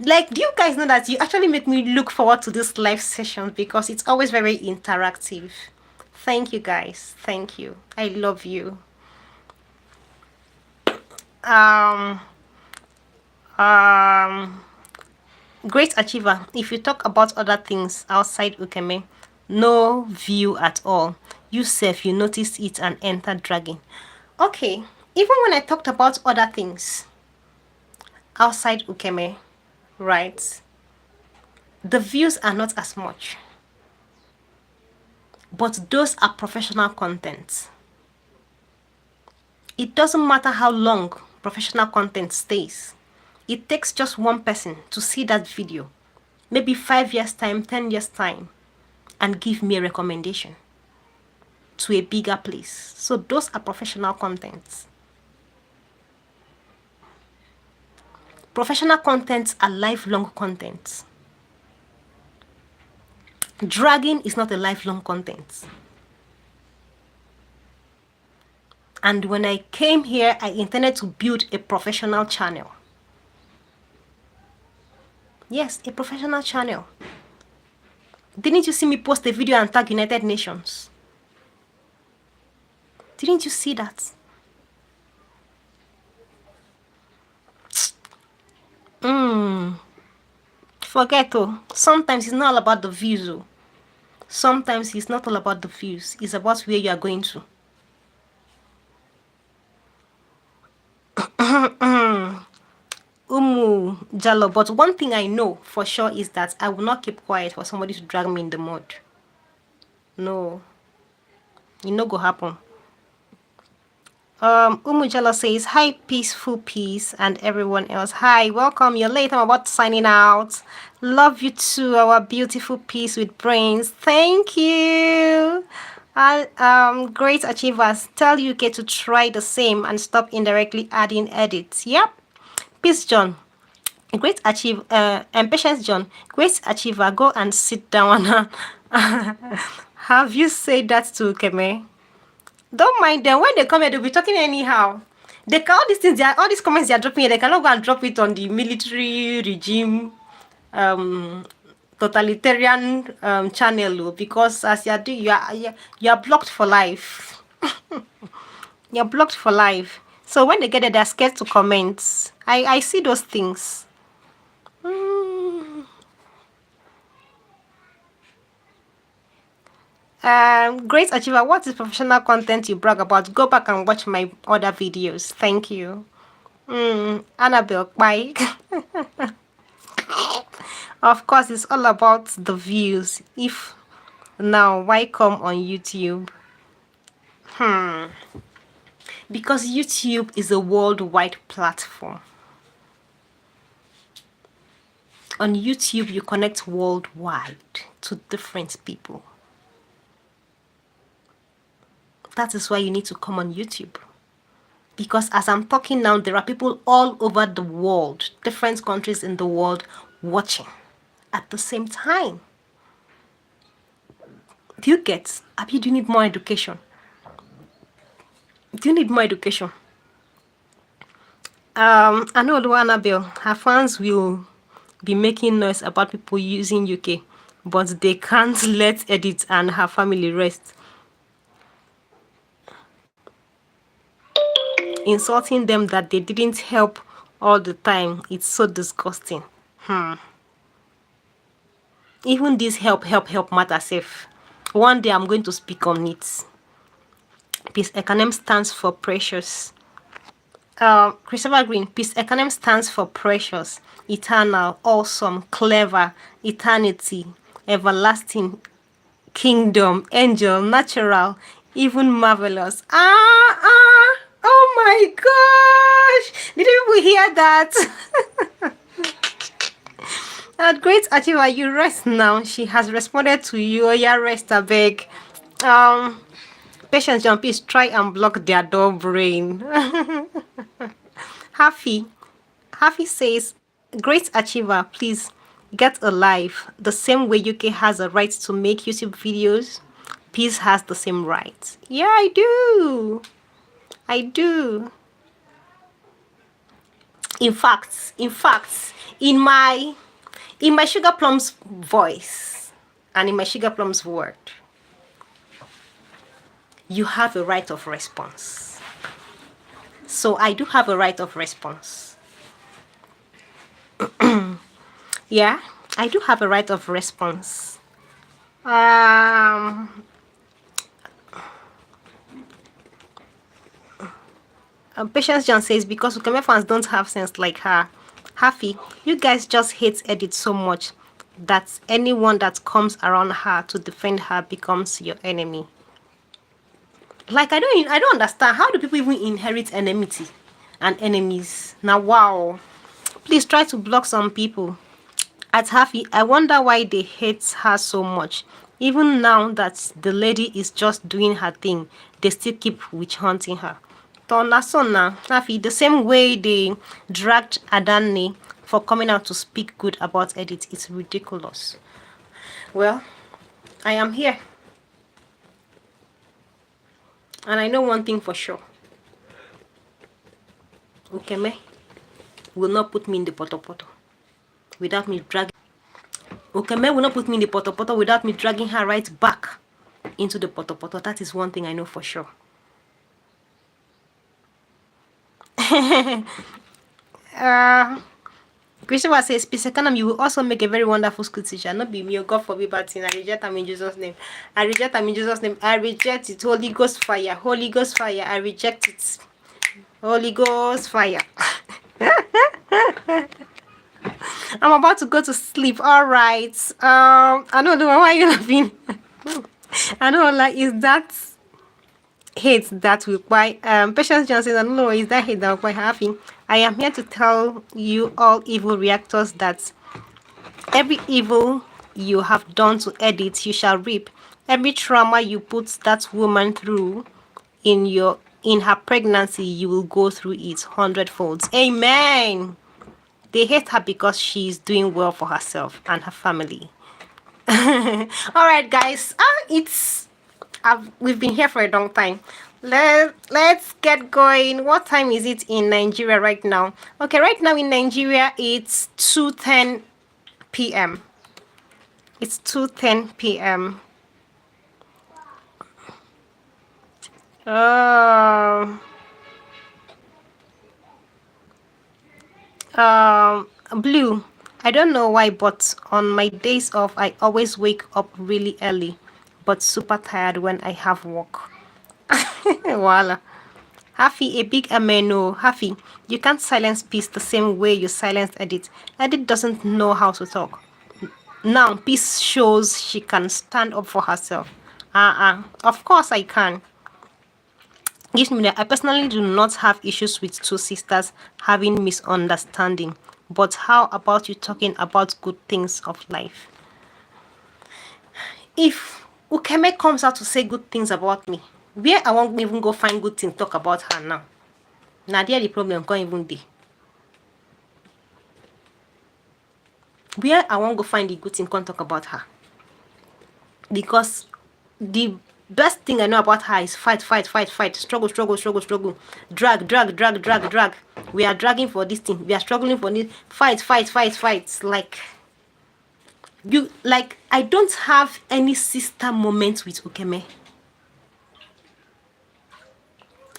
Like, do you guys know that you actually make me look forward to this live session because it's always very interactive. Thank you guys. Thank you. I love you. Um um Great achiever. If you talk about other things outside Ukeme, no view at all. You self, you noticed it and entered dragging. Okay, even when I talked about other things outside Ukeme, right? The views are not as much. But those are professional content. It doesn't matter how long professional content stays. It takes just one person to see that video, maybe 5 years time, 10 years time, and give me a recommendation to a bigger place. So those are professional contents. Professional contents are lifelong contents. Dragging is not a lifelong content. And when I came here, I intended to build a professional channel. Yes, a professional channel. Didn't you see me post a video and tag United Nations? Didn't you see that? Forget oh. Sometimes it's not all about the views oh. Sometimes it's not all about the views. It's about where you are going to. Jalo, but one thing I know for sure is that I will not keep quiet for somebody to drag me in the mud. No. It no go happen. Jalo says, hi, peaceful peace, and everyone else. Hi, welcome. You're late. I'm about signing out. Love you too, our beautiful peace with brains. Thank you. And great achievers. Tell UK to try the same and stop indirectly adding edits. Yep. Peace, John. Great achiever, and Patience John, great achiever, go and sit down. Have you said that to Keme? Don't mind them. When they come here, they'll be talking anyhow. They can all these things, all these comments they are dropping here, they cannot go and drop it on the military regime, totalitarian channel because as you are doing, you are blocked for life. You're blocked for life. So when they get there, they're scared to comment. I see those things. Great achiever, what is professional content you brag about? Go back and watch my other videos. Thank you. Annabelle, bye. Of course, it's all about the views. If now, why come on YouTube? Because YouTube is a worldwide platform. On YouTube, you connect worldwide to different people. That is why you need to come on YouTube. Because as I'm talking now, there are people all over the world, different countries in the world, watching at the same time. Do you get? Abi, do you need more education? Do you need more education? I know Annabelle, her fans will be making noise about people using UK, but they can't let Edith and her family rest. Insulting them that they didn't help all the time. It's so disgusting. Even this help matter safe. One day I'm going to speak on it. Peace Econem stands for precious. Christopher Green, Peace Econem stands for precious, eternal, awesome, clever, eternity, everlasting, kingdom, angel, natural, even marvelous. Oh my gosh! Did people hear that? Great achiever, you rest now. She has responded to you. Yeah, rest, I beg. Patience, John, please try and block their dull brain. Happy. Happy says, great achiever, please get a life. The same way UK has a right to make YouTube videos, Peace has the same right. Yeah, I do. I do. In fact, in my Sugar Plum's voice and in my Sugar Plum's word, you have a right of response. So I do have a right of response. Yeah, I do have a right of response. Um, Patience John says, because Ukeme fans don't have sense like her. Happy, you guys just hate Edith so much that anyone that comes around her to defend her becomes your enemy. Like I don't understand. How do people even inherit enmity and enemies? Now wow. Please try to block some people. At Happy, I wonder why they hate her so much. Even now that the lady is just doing her thing, they still keep witch hunting her. Tonasona, Happy, the same way they dragged Adani for coming out to speak good about Edith, it's ridiculous. Well, I am here. And I know one thing for sure. Ukeme will not put me in the poto without me dragging. Ukeme will not put me in the poto without me dragging her right back into the poto. That is one thing I know for sure. Christopher says, Peace Economy, you will also make a very wonderful school teacher. Not be me, oh God forbid, but I reject them in Jesus' name. I reject them in Jesus' name. I reject it. Holy Ghost fire. Holy Ghost fire. I reject it. Holy Ghost fire. I'm about to go to sleep. All right. I don't know why you're laughing. I know, like, is that hate that will quite Patience Johnson, I don't know, is that hate that will quite happy. I am here to tell you all evil reactors that every evil you have done to Edith, you shall reap. Every trauma you put that woman through in her pregnancy, you will go through it 100-fold. Amen. They hate her because she's doing well for herself and her family. All right, guys. We've been here for a long time. Let's get going. What time is it in Nigeria right now? Okay, right now in Nigeria it's 2:10 p.m. It's 2:10 p.m. Um, Blue. I don't know why, but on my days off, I always wake up really early, but super tired when I have work. Voila. Happy, a big ameno. Happy, you can't silence Peace the same way you silenced Edith. Edith doesn't know how to talk. Now, Peace shows she can stand up for herself. Of course I can. Gives me that I personally do not have issues with two sisters having misunderstanding. But how about you talking about good things of life? If Ukeme comes out to say good things about me, where I won't even go find good things talk about her now. Now there the problem can't even be. Where I won't go find the good thing can't talk about her. Because the best thing I know about her is fight, struggle, drag. We are dragging for this thing. We are struggling for this. Fight. Like I don't have any sister moments with Ukeme.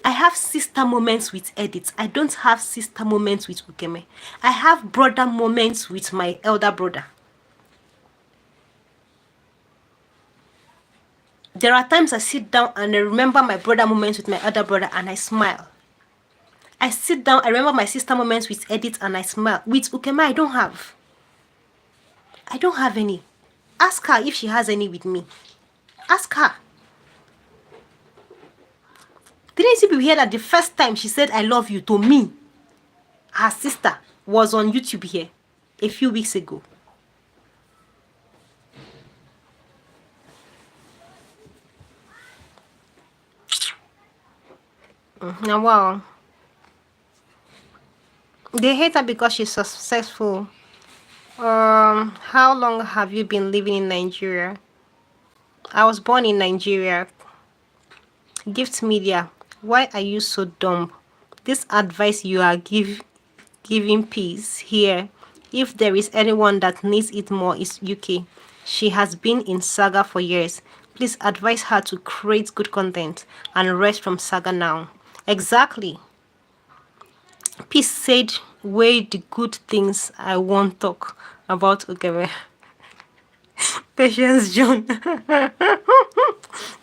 I have sister moments with Edith. I don't have sister moments with Ukeme. I have brother moments with my elder brother. There are times I sit down and I remember my brother moments with my elder brother and I smile. I sit down, I remember my sister moments with Edith and I smile. With Ukeme, I don't have. I don't have any. Ask her if she has any with me. Ask her. Didn't you hear that the first time she said I love you to me, her sister, was on YouTube here a few weeks ago? Now, wow. They hate her because she's successful. How long have you been living in Nigeria? I was born in Nigeria. Gift media. Why are you so dumb? This advice you are giving peace here. If there is anyone that needs it more, it's UK. She has been in Saga for years. Please advise her to create good content and rest from Saga now. Exactly. Peace said, weigh the good things I won't talk about. Okay, Patience John.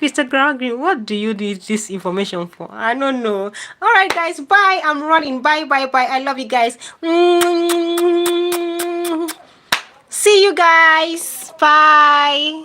Mr. Green, what do you need this information for? I don't know. All right, guys. Bye. I'm running. Bye, bye, bye. I love you guys. See you guys. Bye.